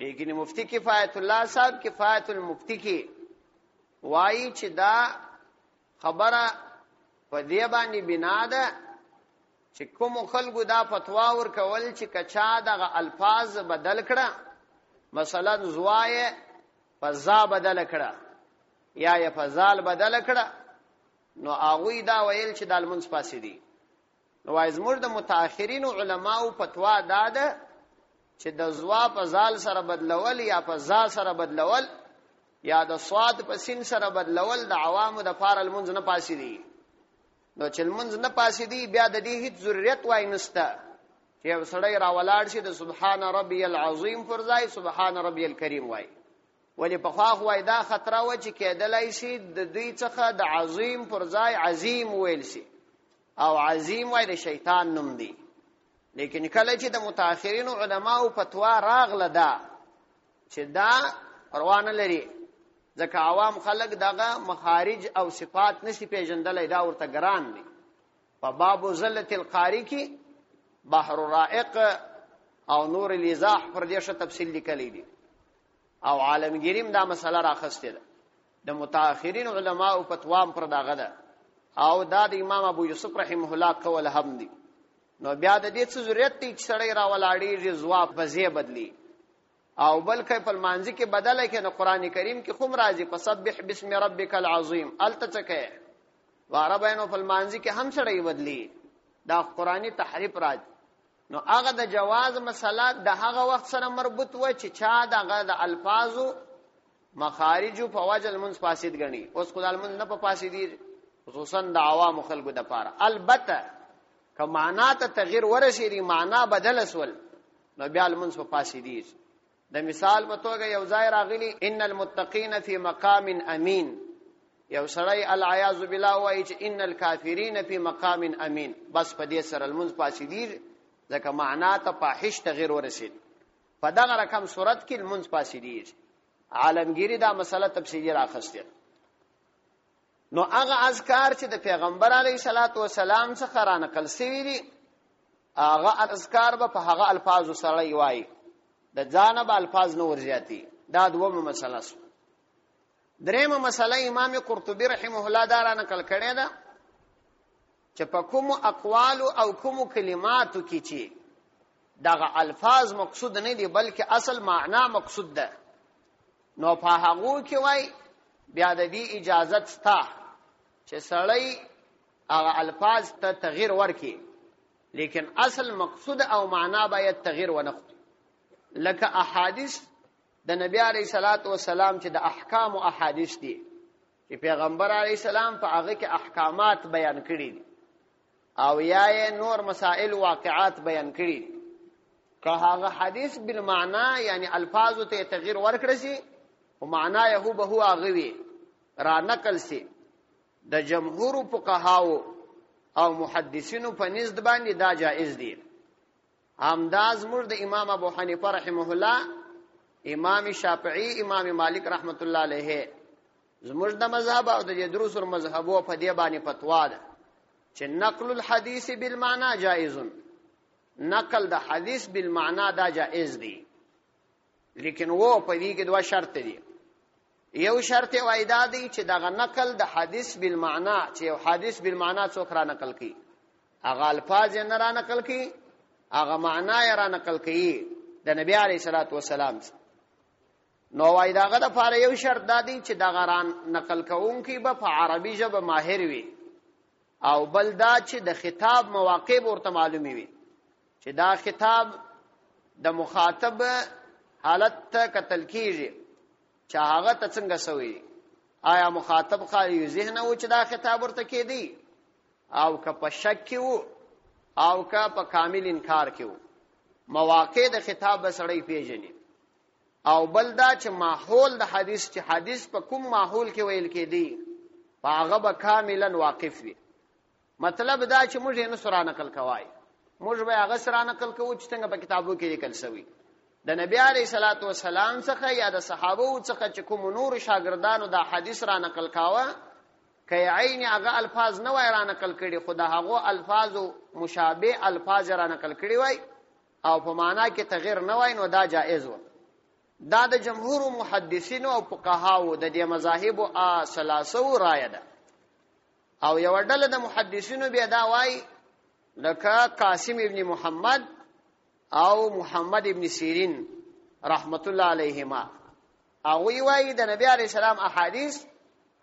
لیکن مفتی کفایت الله صاحب کفایت المفتی کې وایي چې دا خبره په دې باندې بنا ده چې کوم خلکو دا فتوا ورکول چې کچا دغه الفاظ بدل کړه، مثلا زوای فزا بدل کړه یا فزال بدل کړه، نو هغه دا ویل چې د المنص فاسدي. نو زموږ د متأخرین علماو فتوا دا ده چې د زوا په زال سره بدلول یا په زا سره بدلول یا د صاد په سین سره بدلول د عوامو د پاره المنځ نه پاسې دي. نو چې المنځ نه پاسې دي بیا د دې هیڅ ضرورت وای نسته چې یو سړی راولاړ شي د سبحان ربی العظیم پر ځای سبحان ربی الکریم وای. ولی په خواخ وای دا خطر و چې کېدلای شي د دوی څخه د عظیم پر ځای عظیم ویل شي او عظیم وای د شیطان نوم دی. لیکن کله چې د متأخرین علماو فتوا راغله دا چې دا روانه لري ځکه عوام خلق دغه مخارج او صفات نشي پیژندلای دا ورته ګران دي. په باب زلت القاری کې بحر رائق او نور الیزاح پر دې ښه تفصیل لیکلی دي او عالمگیریم دا مسله راخسته ده. د متأخرین علماء فتوام پر داغه ده او دا د امام ابو یوسف رحمه الله قول هم دي. نو بیا د دې څه ضرورت دی چې سړی راولاړي جواب بزې بدلی او بلکې په مانځي کې بدله کې نو قران کریم کې خوم راځي فسبح بسم ربک العظیم التچکه وعربینو په مانځي کې هم سړی بدلی دا قرآنی تحریف راځي. نو هغه د جواز مسله د هغه وخت سره مربوط و چې چا دغه د الفاظو مخارجو په وجه المنځ فاسد غني. اوس خدای المنځ نه په فاسد دي خصوصا د عوام خلکو د پاره. البته که معنا ته تغییر ورشي معنا بدل اسول نو بیا المنځ په فاسد دي. د مثال په توګه یو ځای راغلی ان المتقین فی مقام امین یو سړی العیاذ بالله وایي چې ان الکافرین فی مقام امین بس په دې سره المنځ فاسد دي ځکه معنا ته فاحش تغییر ورسید. په دغه رقم صورت کې المنځ فاسد دي. عالمگیری دا مسله تفصیلی راخسته. نو هغه اذکار چې د پیغمبر علیه الصلاۃ والسلام څخه را نقل شوی دي هغه اذکار به په هغه الفاظ سره وایي د ځانب الفاظ نو ورزياتي. دا دومره مسله ده. درېمه مسله امام قرطبي رحمه الله دا را نقل کړی ده چې په کوم اقوال او کوم کلماتو کې چې دغه الفاظ مقصود نه دي بلکې اصل معنا مقصود ده نو په هغه کې وای بیا د دې اجازت ستا چې سړی هغه الفاظ ته تغییر ورکړي لیکن اصل مقصود او معنا باید تغییر ونه کړي. لکه احادیث د نبی علیه الصلاۃ والسلام چې د احکام او احادیث دي چې پیغمبر علیه السلام په هغه کې احکامات بیان کړي دي او یا نور مسائل واقعات بیان کړي دي. که هغه حدیث بالمعنا یعنی الفاظ ته تغییر ورکړي شي او معنا یې هو به هو هغه وي را نقل شي د جمهور فقهاو او محدثینو په نزد باندې دا جائز دي. همداز مرد امام ابو حنیفه رحمه الله امام شافعی امام مالک رحمت الله علیه زموږ د مذهب او د دروس مذهبو په دی باندې فتوا ده چې نقل الحديث بالمعنى جائز. نقل د حدیث بالمعنى دا جائز دی لیکن وو په دې کې دوه شرط دي. یو شرط وایدا دی چې دا نقل د حدیث بالمعنى چې یو حدیث بالمعنى څوک را نقل کی هغه الفاظ نه را نقل کی هغه معنا یې را نقل کی د نبی علیه الصلاۃ والسلام. نو وای داغه د پاره یو شرط دادی چې دا غران نقل کوونکی به په عربي ژبه ماهر وي او بل دا چې د خطاب مواقع ورته معلومي وي چې دا خطاب د مخاطب حالت ته قتل کیږي چې هغه ته څنګه سوی آیا مخاطب خالي ذهن او چې دا خطاب ورته کېدی او که په شک کې او که په کامل انکار کې مواقع د خطاب سړی پیژني او بل دا چې ماحول د حدیث چې حدیث په کوم ماحول کې ویل کېدی هغه به کاملا واقف وي. مطلب دا چې موږ یې نه سره نقل کوای موږ به هغه سره نقل کوو چې څنګه په کتابو کې لیکل شوی د نبی علیه الصلاۃ والسلام څخه یا د صحابه څخه چې کوم نور شاګردانو دا حدیث را نقل کاوه کای عین هغه الفاظ نه وای را نقل کړي خدا هغه الفاظ مشابه الفاظ را نقل کړي وای او په معنا کې تغییر نه وای نو دا جائز و. دا د جمهور محدثینو او فقهاو د دې مذاهب او ثلاثه رائے ده او یو ډله د محدثینو بیا دا وای لکه قاسم ابن محمد او محمد ابن سیرین رحمت الله علیهما او وی د نبی علیہ السلام احادیث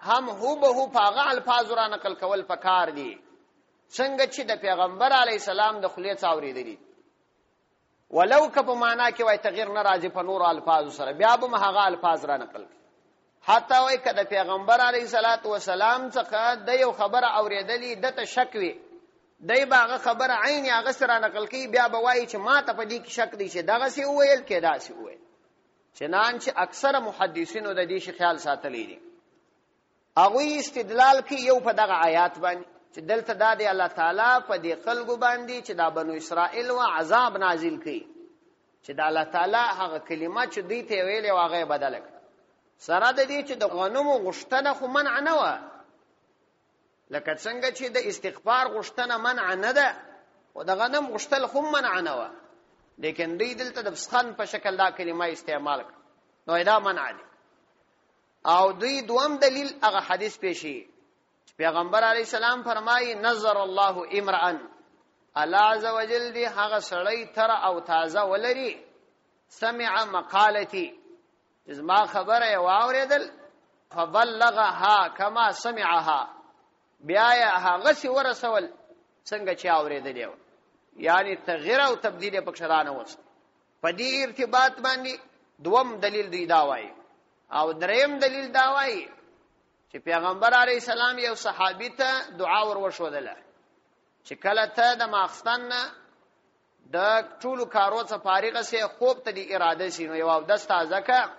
هم هو به هو پاغه الفاظ را نقل کول پکار دي څنګه چې د پیغمبر علیہ السلام د خلیت اوریدلی ولو که په معنا کې وای تغییر ناراضی په نور الفاظ سره بیا به هغه الفاظ را نقل حتی وای کده پیغمبر علیه الصلاۃ والسلام څخه د یو خبره اوریدلی دته شک وي دای باغه خبره عین هغه سره نقل کی بیا بوای چې ما ته په دې کې شک دی چې دغه سی ویل کې دا سی ویل چنانچه اکثر محدثینو د دې شي خیال ساتلی دي هغه استدلال کوي یو په دغه آیات باندې چې دلته د الله تعالی په دې خلکو باندې چې دا بنو اسرائیل او عذاب نازل کړي چې د الله تعالی هغه کلمه چې دوی ته ویلې واغې بدل کړ سره د دې چې د غنمو غشتنه خو منع نه و لکه څنګه چې د استغفار غشتنه منع نه ده او د غنم غشتل خو منع نه و لیکن دوی دلته د فسخن په شکل دا کلمه استعمال کړ نو دا منع دي او دوی دوم دلیل هغه حدیث پیشي پیغمبر علی السلام فرمایي نظر الله امرا الله عز وجل دی هغه سړی تر او تازه ولري سمع مقالتي زما خبره واوریدل فبلغها كما سمعها بیا هغه سی ورسول څنګه چې اوریدل یو یعنی تغییر او تبديل په شرانه وس په دې ارتباط باندې دوم دلیل دی دا وایي او دریم دلیل دا وایي چې پیغمبر علی السلام یو صحابي ته دعا ورشودله چې کله ته د ماخستان د ټولو کارو څخه فارغ سي خوب ته دی اراده شي نو یو د تازه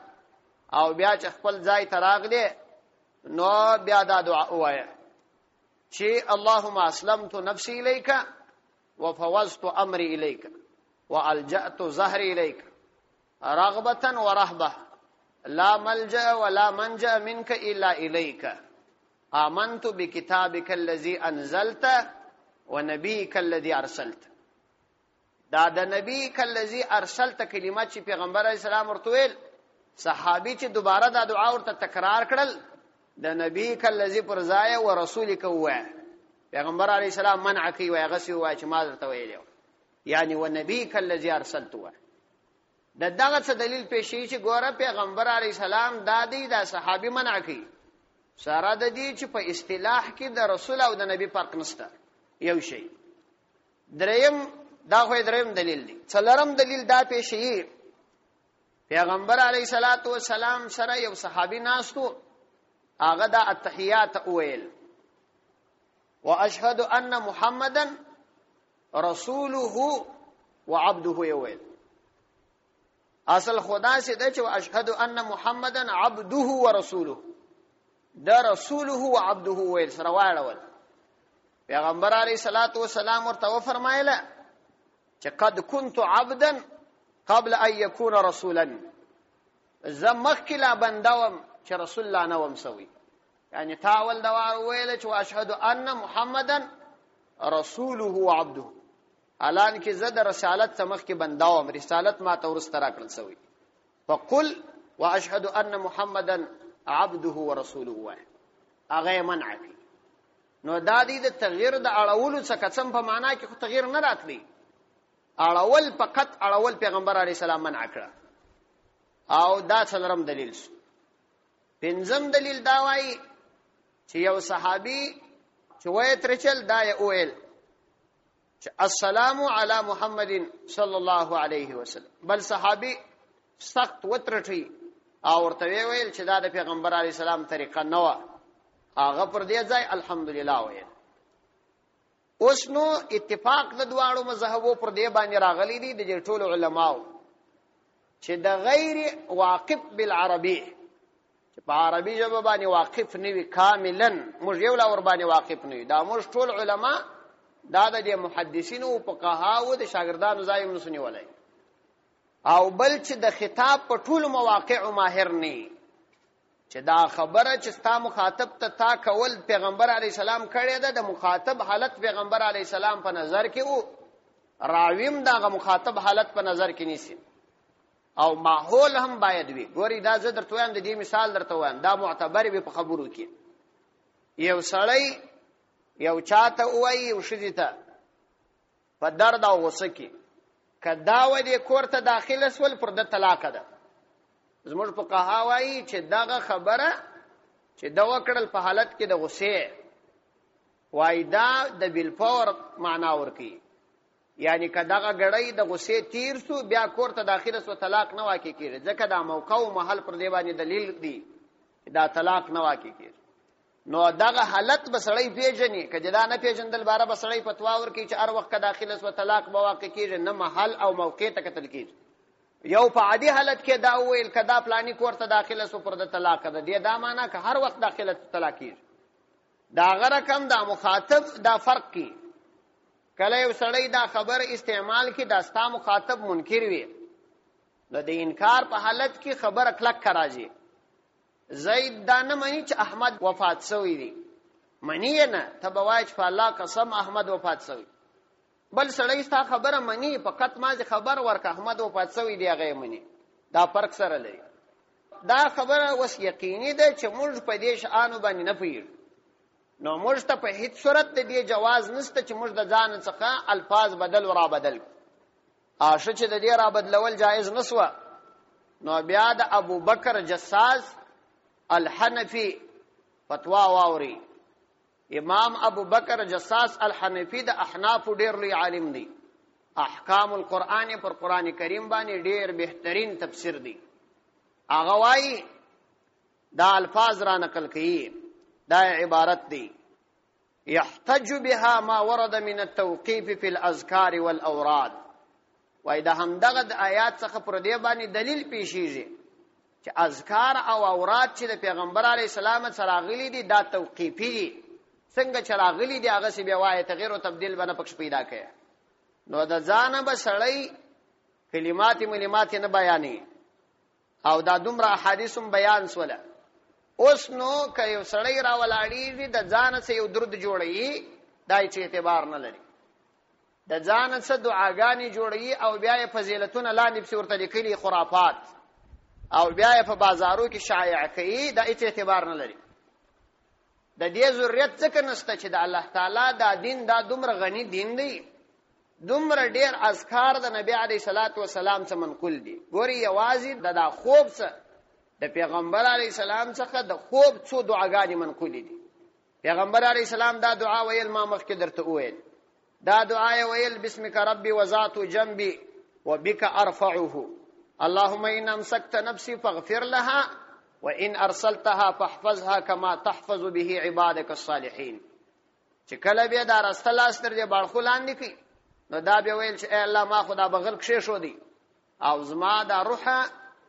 او بیا چې خپل ځای ته راغلی نو بیا دا دعا وایي چې اللهم اسلمت نفسي اليك وفوضت امري اليك والجأت ظهري اليك رغبة ورهبة لا ملجأ ولا منجأ منك الا اليك آمنت بكتابك الذي انزلت ونبيك الذي ارسلت دا د نبيك الذي ارسلت کلمات چې پیغمبر علیه السلام ورته صحابي چې دوباره دا دعا ورته تکرار کړل د نبيك الذي پر ځای او رسولك وای پیغمبر علیه السلام منع کوي وای غسی وای چې ما درته ویلو یعنی ونبيك الذي ارسلت وای دغه څه دلیل پېښی چې ګوره پیغمبر علیه السلام د دې د صحابي منع کوي سره د دې چې په اصطلاح کې د رسول او د نبی فرق نشته یو شی دریم دا خو دریم دلیل دی څلورم دلیل دا پېښی پیغمبر علیه الصلاۃ والسلام سره یو صحابي ناستو هغه د التحیات اویل واشهد ان محمدا رسوله وعبده یویل اصل خدا سے ده چې اشهد ان محمدن عبده ورسوله دا رسوله وعبده ویل سره واړول پیغمبر علیه الصلاۃ والسلام ورته فرمایله چې قد كنت عبدا قبل ان يكون رسولا زمخ کلا بندوم چې رسول الله نوم سوي یعنی تاول دا ویل چې اشهد ان محمدن رسوله وعبده الان کې زه د رسالت سمخ کې بنداوم رسالت ما ته ورسته راکړل سوی فقل واشهد ان محمدا عبده ورسوله هغه منع کی نو دا دې د تغییر د اړولو څخه قسم په معنا کې خو تغییر نه راتلی اړول فقط اړول پیغمبر علی السلام منع کړ او دا څلورم دلیل شو پنځم دلیل دا وایي چې یو صحابي چې وایي ترچل دا یې اویل السلام علی محمد صلی الله علیه وسلم بل صحابي سخت وترټي او ورته ویل چې دا د پیغمبر علی السلام طریقه نه و هغه پر دې ځای الحمدلله ویل اوس نو اتفاق د دواړو مذهبو پر دې باندې راغلي دي د ټولو علماو چې د غیر واقف بالعربي چې په عربي ژبه باندې واقف نه وي کاملا موږ یو لا ور باندې واقف نه وي دا موږ ټول علما دا د محدثینو او فقهاو د شاګردانو ځای مسنی ولای او بل چې د خطاب په ټول مواقع ماهر نه چې دا خبره چې ستا مخاطب ته تا کول پیغمبر علی السلام کړی ده د مخاطب حالت پیغمبر علی السلام په نظر کې وو راویم دا مخاطب حالت په نظر کې نیسی او ماحول هم باید وي ګوري دا زه درته وایم د دې مثال درته وایم دا معتبر به په خبرو کې یو سړی یو چاته وایي او شذې ته په درد او غصه کې کدا و دې کور ته داخله سول پر د طلاق ده زموږ په قها وایي چې داغه خبره چې دا وکړل په حالت کې د غصه وای دا د بالفور معنا ورکی یعنی کداغه غړی د غصه تیر سو بیا کور ته داخله سو طلاق نه واقع کیږي ځکه دا موقع او محل پر دی باندې دلیل دی دا طلاق نه واقع کیږي. نو دغه حالت بسړی پیژني کله دا نه پیژندل باره بسړی فتوا ورکړي چې هر وخت داخله سو طلاق به واقع کیږي، نه محل او موقع ته کتل کیږي. یو په عادي حالت کې دا ویل کدا پلاني کوړه داخله سو پر د طلاق ده دی، دا معنا که هر وخت داخله طلاق کیږي. دا غره کم دا مخاطب دا فرق کی کله یو سړی دا خبر استعمال کی دا ستا مخاطب منکر وي، نو د انکار په حالت کې خبر کلک راځي. زید دا نه مانی چې احمد وفات شوی دی، منی نه تبواج په الله قسم احمد وفات شوی. بل سړی ستا خبره منی فقط ما خبر ورک احمد وفات شوی دی هغه منی، دا فرق سره لري. دا خبره وس یقیني ده چې موږ په دې شانو باندې نه پیږو، نو موږ ته په هیڅ صورت د دې جواز نشته چې موږ د ځان څخه الفاظ بدل ورا بدل آشه چې د دې را بدلول جایز نسوه. نو بیا د ابو بکر جساس الحنفی فتوا واوري. امام ابو بکر جساس الحنفی د احناف ډیر لوی عالم دی، احکام القرآن پر قرآن کریم باندې ډیر بهترین تفسیر دی. هغه وايي دا الفاظ را نقل کړي، دا عبارت دی يحتج بها ما ورد من التوقيف في الاذكار والاوراد. وای دا هم دغه د آیات څخه پر دې باندې دلیل پیښیږي چې اذکار او اوراد چې د پیغمبر علی السلام سره غلي دي دا توقیفي دي، څنګه چې راغلي دي هغه سی بیا وای تغیر او تبديل باندې پکښ پیدا کړي. نو د ځانه به سړی کلمات ملمات نه بیانې او دا دومره احادیثم بیان سوله. اوس نو که یو سړی را ولاړېږي د ځانه څه یو درود جوړوي، دا هیڅ اعتبار نه لري. د ځانه څه دعاګانې جوړوي او بیا یې فضیلتونه لاندې پسې ورته لیکلي خرافات او بیا یې په بازارو کې شایع کوي، دا هیڅ اعتبار نه لري. د دې ضرورت څه نشته چې د الله تعالی دا دین دا دومره غني دین دی، دومره ډیر اذکار د نبی علیه الصلاۃ والسلام څخه منقول دي. ګوري یوازې د خوب څخه د پیغمبر علیه السلام څخه د خوب څو دعاګانې منقول دي. پیغمبر علیه السلام دا دعا ویل ما مخکې درته وویل، دا دعا ویل بسمک ربي وذات جنبي وبك ارفعه اللهم ان امسكت نفسي فاغفر لها وان ارسلتها فاحفظها كما تحفظ به عبادك الصالحين. چې کله به دا رستلاس تر دې باړخو لاندې کی نو دا به ویل چې اے الله ما خدا بغل کښې شو دی او زما دا روحه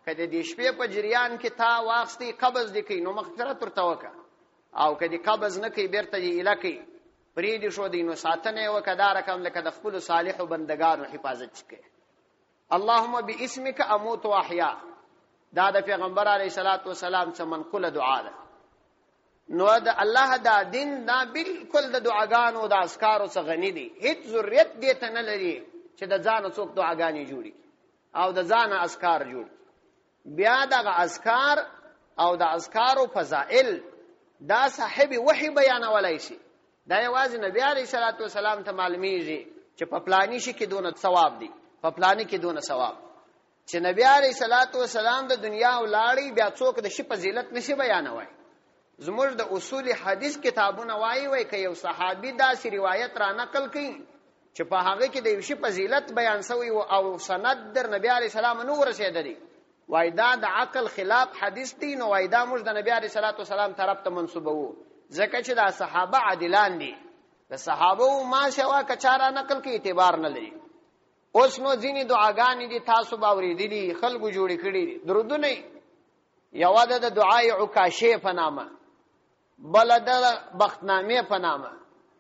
کله دې شپې په جریان کې تا واخستي قبض دې کی نو مغفرت ورته وکړه، او کله قبض نه کی بیرته دې الکی پرې دې شو دی نو ساتنه وکړه رقم لکه د خپل صالح بندگانو حفاظت وکړي. اللهم باسمک اموت واحیا، دا د پیغمبر علیه الصلاۃ والسلام څخه منقوله دعا ده. نو د الله دا دین دا بالکل د دعاګانو د اذکارو څخه غني دي، هیڅ ضرورت دې ته نه لري چې د ځان څوک دعاګانې جوړي او د ځان اذکار جوړي. بیا دغه اذکار او د اذکارو فضائل دا صاحب وحی بیانولای شي، دا یوازې نبی علیه الصلاۃ والسلام ته معلومیږي چې په پلانی شي کې دونه ثواب دي، په پلانی کې دونه ثواب. چې نبی علیه الصلاۃ والسلام د دنیا ولاړی بیا څوک د شي فضیلت نشي بیانوي. زموږ د اصول حدیث کتابونه وایي که یو صحابي داسې روایت را نقل کړي چې په هغه کې د یو شي فضیلت بیان شوی او سند در نبی علیه السلام نو ورسېدلی، وای دا د عقل خلاف حدیث دی، نو وای دا موږ د نبی علیه الصلاۃ والسلام طرف ته منسوبو، ځکه چې دا صحابه عادلان دي. د صحابه ما شوا کچارا نقل کې اعتبار نه لري. اوس نو ځینې دعاګانې دي تاسو به اورېدلي خلکو جوړې کړي دي، درودونه یو د دعای عکاشې په نامه، بل د بختنامې په نامه،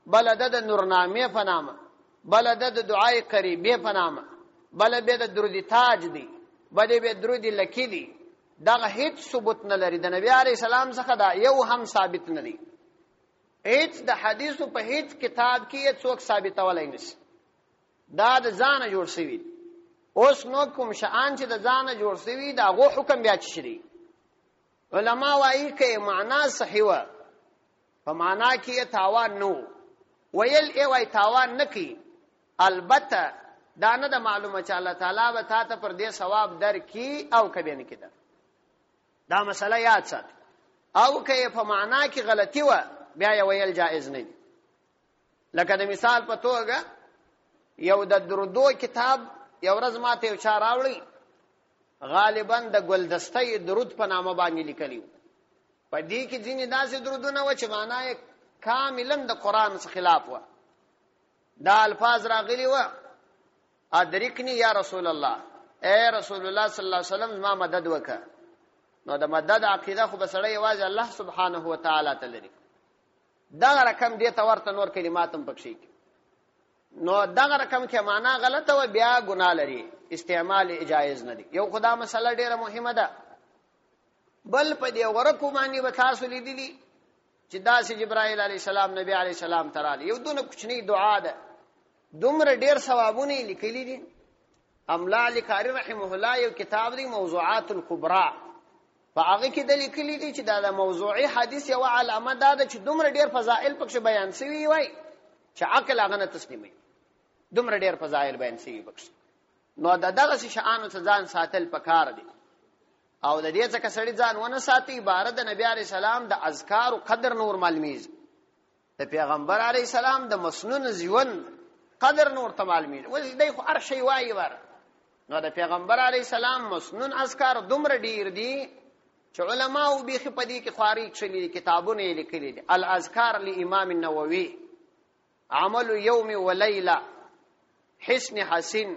بل د نورنامې په نامه، بل د دعای قریبې په نامه، بل به د درود تاج دی، بل به درود لکی دی. دغه هیڅ ثبوت نه لري د نبی علی السلام څخه، دا یو هم ثابت نه دی. هیڅ د حدیثو په هیڅ کتاب کې څوک ثابتولای نشي، دا د ځانه جوړ شوی. اوس نو کوم شان چې د ځانه جوړ شوی دا غو حکم بیا چشري. علما وايي کې معنا صحیح و، په معنا کې تاوان نو ویل ای وای تاوان نکي، البته دا نه د معلومه چې الله تعالی به تاسو پر دې ثواب درکې او کبه نه کېده. دا مسله یاد سات. او که په معنا کې غلطي و بیا یې ویل جائز نه دي. لکه د مثال په توګه یو د درودو کتاب یو ورځ ماته یو چا راوړی، غالبا د ګلدستې درود په نامه باندې لیکلی، په دې کې ځینې داسې درودونه و چې معنا یې کاملا د قرآن څخه خلاف و. دا الفاظ راغلي و: ادرکنی یا رسول الله، اے رسول الله صلی الله علیه وسلم ما مدد وکړه. نو د مدد عقیده خو به سړی یوازې الله سبحانه و تعالی ته لري. دغه رقم دې ته ورته نور کلمات هم پکې دي. نو دغه رقم کې معنا غلطه و، بیا ګناه لري، استعمال جایز نه دی. یو خدا مسله ډیره مهمه ده. بل په دې ورکو باندې به تاسو لیدلی چې داسې جبرائیل علیه السلام نبی علیه السلام ته راغلی، یو دونه کوچنی دعا ده، دومره ډیر ثوابونه لیکلي دي. املا علی قاری رحمه الله یو کتاب دی موضوعات الکبرى، په هغه کې د لیکلي دي چې دا د موضوعي حدیث یو علامه ده چې دومره ډیر فضائل پکې بیان شوي وای چې عقل هغه نه تسلیمي. دومره ډیر فضائل بیان شوي پکې. نو دغه شانو ته ځان ساتل پکار دي، او د دې څخه سړی ځان ونه ساتي. عبارت د نبی عليه السلام د اذکار او قدر نور معلومیږي، د پیغمبر عليه السلام د مسنون ژوند قدر نور ته معلومیږي. ولې دای خو هر شی وایي ور. نو د پیغمبر عليه السلام مسنون اذکار دومره ډیر دي چې علماء به په دې کې خواري کړي، کتابونه لیکلي دي. الاذکار لامام النووي، عمل يوم وليله، حسن حسن،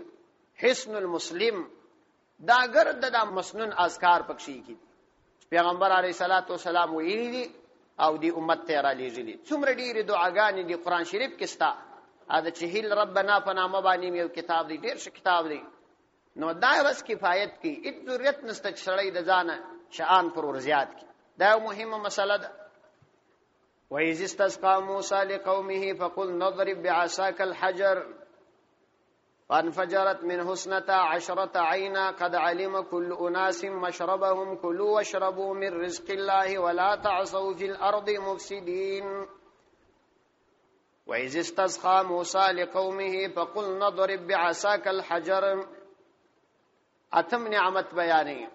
حسن المسلم، دا ګرد د مسنون اذکار پکې کی پیغمبر علیه الصلاۃ والسلام ویلي دي او دی امت ته را لېږلي. څومره ډېرې دعاګانې دي قرآن شریف کې ستا. دا چې هیل ربنا په نامه باندې یو کتاب دی، ډېر ښه کتاب دی. نو دا بس کفایت کی، هیڅ ضرورت نشته چې سړی د ځانه شان پر ورزیات کی. دا یو مهمه مسله ده. وإذ استسقى موسى لقومه فقل نضرب بعصاك الحجر فانفجرت منه 12 عينا قد علم كل أناس مشربهم كلوا واشربوا من رزق الله ولا تعصوا في الأرض مفسدين. وإذ استسقى موسى لقومه فقل نضرب بعصاك الحجر. اتم نعمت بیانې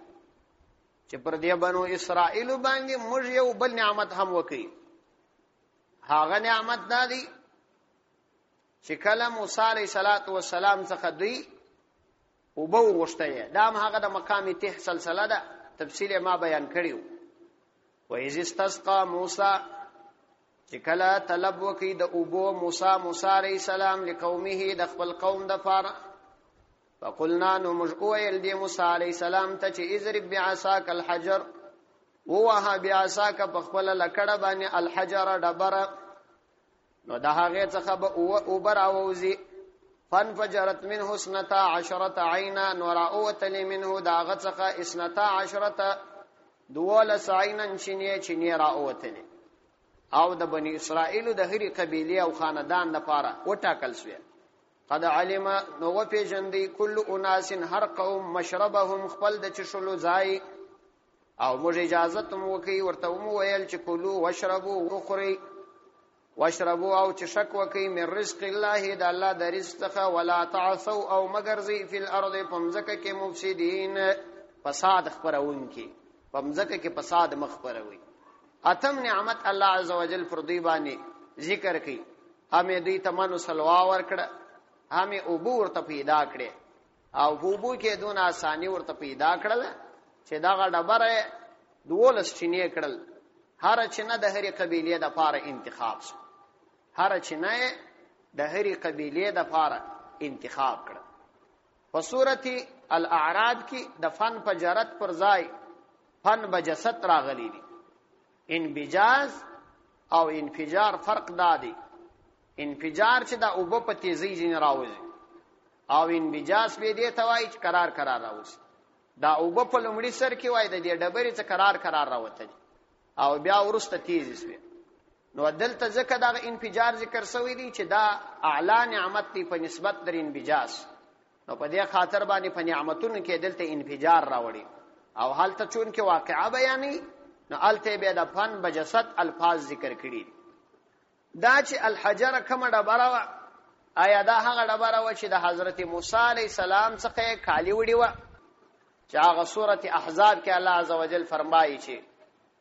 چې پر دې بنو اسرائیل باندې موږ یو بل نعمت هم وکړي. هغه نعمت دا دی چې کله موسی علیه السلام څخه دوی اوبه وغوښتلې. دا هم هغه د مقام ته سلسله ده، تفصیل ما بیان کړیو. وإذ استسقى موسی، چې کله طلب وکړي د اوبو موسی علیه السلام لقومه، د خپل قوم د پاره. فقلنا نو موږ وویل دې موسی علیه السلام ته چې اضرب بعصاک الحجر، ووهه بعصاک په خپله لکړه باندې الحجر ډبره. نو د هغې څخه به اوبه راووځي. فانفجرت منه 12 عینا، نو راووتلې منه د هغه څخه 12 عینا چینې راووتلې. او د بني اسرائیلو د هرې قبیلې او خاندان لپاره وټاکل شوې. قد علم، نو وپېژندی کل اناس، هر قوم، مشربهم، خپل د چښلو ځای. او موږ اجازت مو وکړي، ورته مو ویل چې کلو واشربو، وخورئ، واشربو او چشک وکړئ، من رزق الله، د الله د رزق څخه، ولا تعثوا او مګرځئ فی الارض، په مځکه کې مفسدین، فساد خپروونکي، په مځکه کې فساد مه خپروئ. اتم نعمت الله عز وجل پر دوی باندې ذکر کړي. همې دوی ته من سلوا ورکړه، همې اوبه ورته پیدا کړې، او په اوبو کې دونه اساني ورته پیدا کړله چې دغه ډبره 12 چینې کړل. هر چینه د هرې قبیلې دپاره انتخاب شو، هر چینه د هرې قبیلې دپاره انتخاب کړه. په سورة الاعراض کې د فن فجرت پر ځای فن بجست راغلی دی. انبجاز او انفجار فرق دا دی. انفجار چې دا اوبه په تیزی ځینې راوځي، او انبجاز به دې ته وایي چې کرار راوځي. دا اوبه په لومړي سر کې وایي د دې ډبرې څخه کرار راوتلي، او بیا وروسته تیزې شوې. نو دلته ځکه دا انفجار ذکر شوی دی چې دا اعلی نعمت دی په نسبت در انبجاز. نو په دې خاطر باندې په نعمتونو کې دلته انفجار راوړي، او هلته چون کې واقعه بیانې، نو هلته بیا د فن بجست الفاظ ذکر کړي. دا چې الحجر کومه ډبره وه، آیا دا هغه ډبره وه چې د حضرت موسی علیه السلام څخه یې کالي وړي وه، چې هغه سورة احزاب کې الله عز وجل فرمایي چې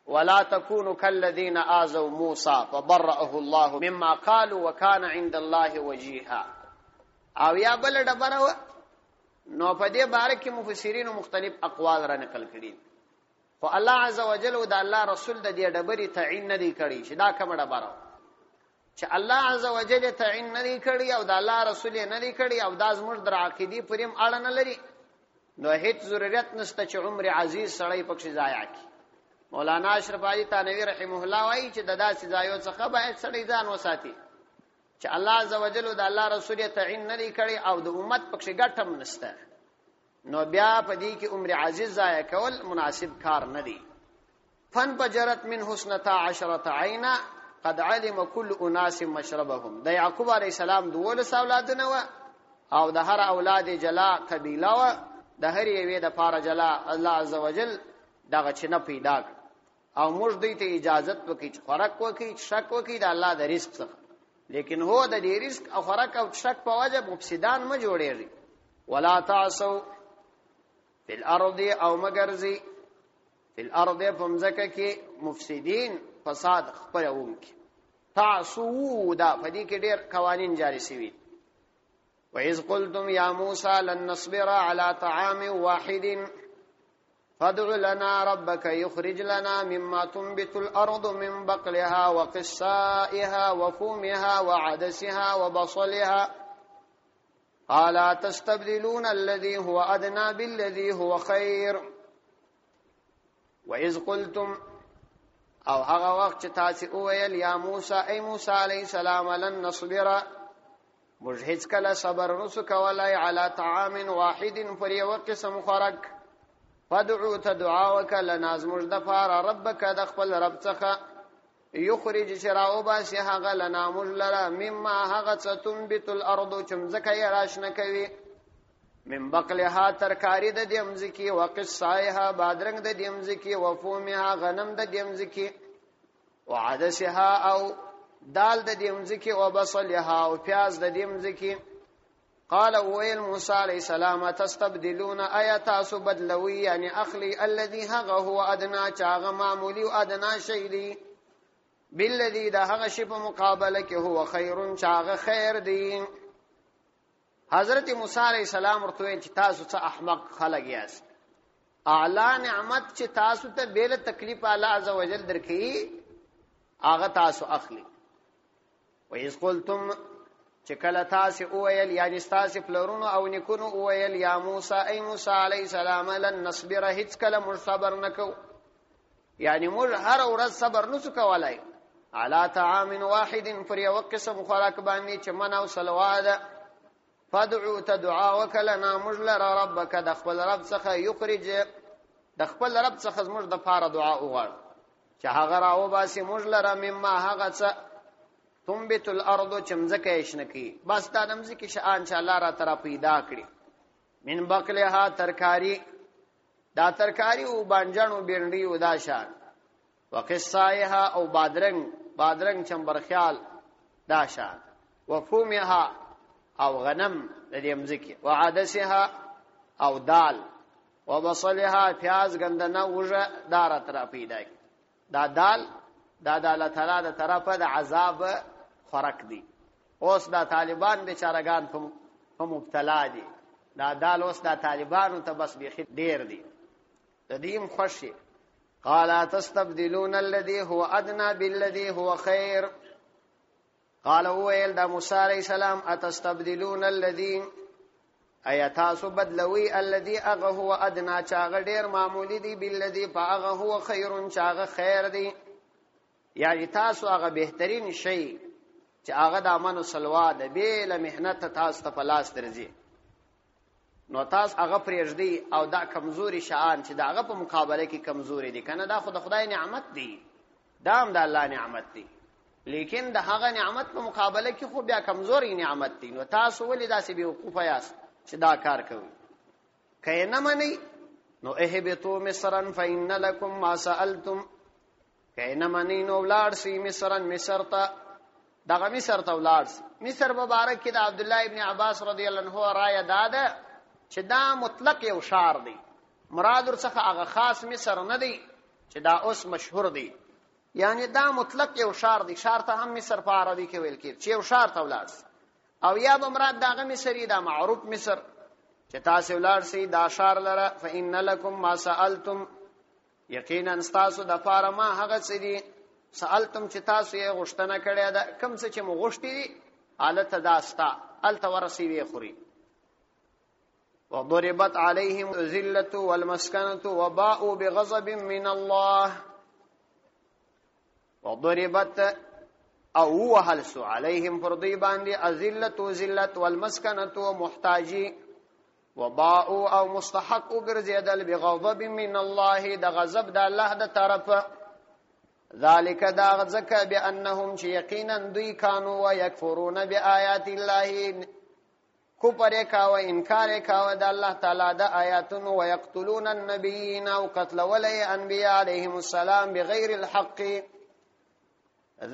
ولا تكونوا كالذين آذوا موسى فبرأه الله مما قالوا وكان عند الله وجيها. او یا بل ډبره وه. نو په دې باره کې مفسرینو مختلف اقوال را نقل کړي، خو الله عزوجل او د الله رسول د دې ډبرې تعین نه دی کړی چې دا کومه ډبره چې الله عزوجل تعین نه دی کړی او د الله رسول نه دی کړی او دا زموږ د عقیدې پریم اړه نه لري نو هیڅ ضرورت نشته چې عمر عزیز سړی پکې ضایع کړي مولانا اشرف علي تانوی رحمه الله وايي چې د داسې ځایو څخه باید سړی ځان وساتي چې الله عزوجل او د الله رسول تعین نه دی کړی او د امت پکې ګټم نشته نو بیا په دې کې عمر عزیز ضایع کول مناسب کار نه دی فن بجرت من حسنتا عشرة عینا قد علم كل اناس مشربهم د یعقوب علی السلام دولس اولادونه و او د هر اولاد جلا قبیله و د هر یوې د پاره جلا الله عزوجل دغه چنه پیدا او موږ دوی ته اجازه وکړي چې خوراک وکړي شک وکړي د الله د رزق څخه لیکن هو د دې رزق او خوراک او شک په وجه مفسدان ما جوړېږي ولا تعصوا فی الارض او مگرزی فی الارض فمزکه کې مفسدین فساد خپرونکي تعصوا دا په دې کې ډېر قوانین جاری شوي وَإِذْ قُلْتُمْ يَا مُوسَى لَن نَّصْبِرَ عَلَى طَعَامٍ وَاحِدٍ فَادْعُ لَنَا رَبَّكَ يُخْرِجْ لَنَا مِمَّا تُنبِتُ الْأَرْضُ مِن بَقْلِهَا وَقِثَّائِهَا وَفُومِهَا وَعَدَسِهَا وَبَصَلِهَا قال تستبدلون الذي هو أدنى بالذي هو خير وإذ قلتم او هغه وخت چې تاسو وویل یا موسی ای موسی علیه السلام لن نصبر موږ هیڅ کله صبر نسو کولای علی طعام واحد پر یو قسم خوراک فدعو تدعا وکړه نازمږ د فار ربک د خپل رب څخه یخرج شراو باسی هغه لنا موږ لره مما هغه تنبت الارض چمزکه یې راشنه کوي من بقلها ترکاری د دیمزکی وقصایها بادرنګ د دیمزکی وفومها غنم د دیمزکی وعدسها او دال د دیمزکی وبصلها او پیاز د دیمزکی قال ويل موسى عليه السلام تستبدلون ايات بدلوي يعني اخلي الذي هو ادنى چاغه معمولی ادنى شيء دي بالذي ده هغه شی په مقابله کې هو خير چاغه خیر دی حضرت موسی علیہ السلام ورته چې تاسو څه احمق خلک یاست اعلی نعمت چې تاسو ته بیل تکلیف الله عزوجل درکې هغه تاسو اخلي وإذ قلتم چې کله تاسو اویل یعنی تاسو فلورونو او نکونو اویل یا موسی ای موسی علیہ السلام لن نصبر هیڅ کله موږ صبر نکو یعنی موږ هر ورځ صبر نسو کولای علی طعام واحد پر یو قسم خوراک باندې چې من او سلواده فدعو تدعا وکلنا مجلر ربک د خپل رب څخه یخرج د خپل رب څخه موږ د پاره دعا وغواړو چې هغه راو باسي مجلر مما هغه څه تنبت الارض چمزکه یشنکی بس دا نمزکی شان چې الله را تر پیدا کړی من بقلها ترکاری دا ترکاری او بانجانو بیرنډي او دا شان وقصایها او بادرنګ چمبرخیال دا شان وفومها او غنم د دې مزکی وعدسها او دال وبصلها پیاز غندنه وجه دار تر پیدا دا دال دا د الله تعالی د طرفه د عذاب فرق دی اوس دا طالبان بیچارهګان په مبتلا دي دا دال اوس دا طالبانو ته بس بيخي ډیر دي تدیم خوشي قال تستبدلون الذي هو ادنى بالذي هو خير قال ويل دا موسی علیہ السلام اتستبدلون الذي ايتاسو بدلوي الذي اغه هو ادنى چاغ ډیر معمولی دی بالذي فاغه هو خير چاغ خیر دی یعنی تاسو هغه بهترین شی چې هغه د امن او سلوا د بیل مهنت تاسو ته پلاس درځي نو تاسو هغه پرېږدي او دا کمزوري شان چې دا هغه په مقابله کې کمزوري دي کنه دا خدای نعمت دی دا هم د الله نعمت دی لیکن د هغه نعمت په مقابله کې خو بیا کمزوري نعمت دی نو تاسو ولې داسې بیوقوفه یاست چې دا کار کوي کینه منی نو اهبطوا مصرا فإن لكم ما سألتم کینه منی نو ولار سی مصر ته دغه مصر ته ولار سی مصر مبارک کې د عبد الله ابن عباس رضی الله عنه رائے داده چې دا مطلق یو شعر دی مراد ورڅخه هغه خاص مصر نه دی چې دا اوس مشهور دی یعنی دا مطلق یو شعر دی شعر ته هم مصر په عربي کې ویل کېږي چې یو شعر ته ولار سی او یا به مراد دغه مصری دا معروف مصر چې تاسو ولار سی دا شعر لره فإن لكم ما سألتم یقینا تاسو د پاره ما هغه څه دي سألتم چې تاسو یې غوښتنه کړې ده کوم څه چې مو غوښتي حالت داستا الته ورسی وی خوري وضربت عليهم الذلة والمسكنة وباءوا بغضب من الله وضربت او وهلسو عليهم فرضي باندې الذلة ذلت والمسكنة محتاجي وباءوا او مستحق ګرځیدل بغضب من الله د غضب د الله د طرف ذلك دا ځکه بانهم چې یقینا دوی کانوا ويكفرون بآيات الله کفر کاوه انکار کاوه د الله تعالی د آیاتونو ويقتلون النبيين او قتل ولي انبياء عليهم السلام بغير الحق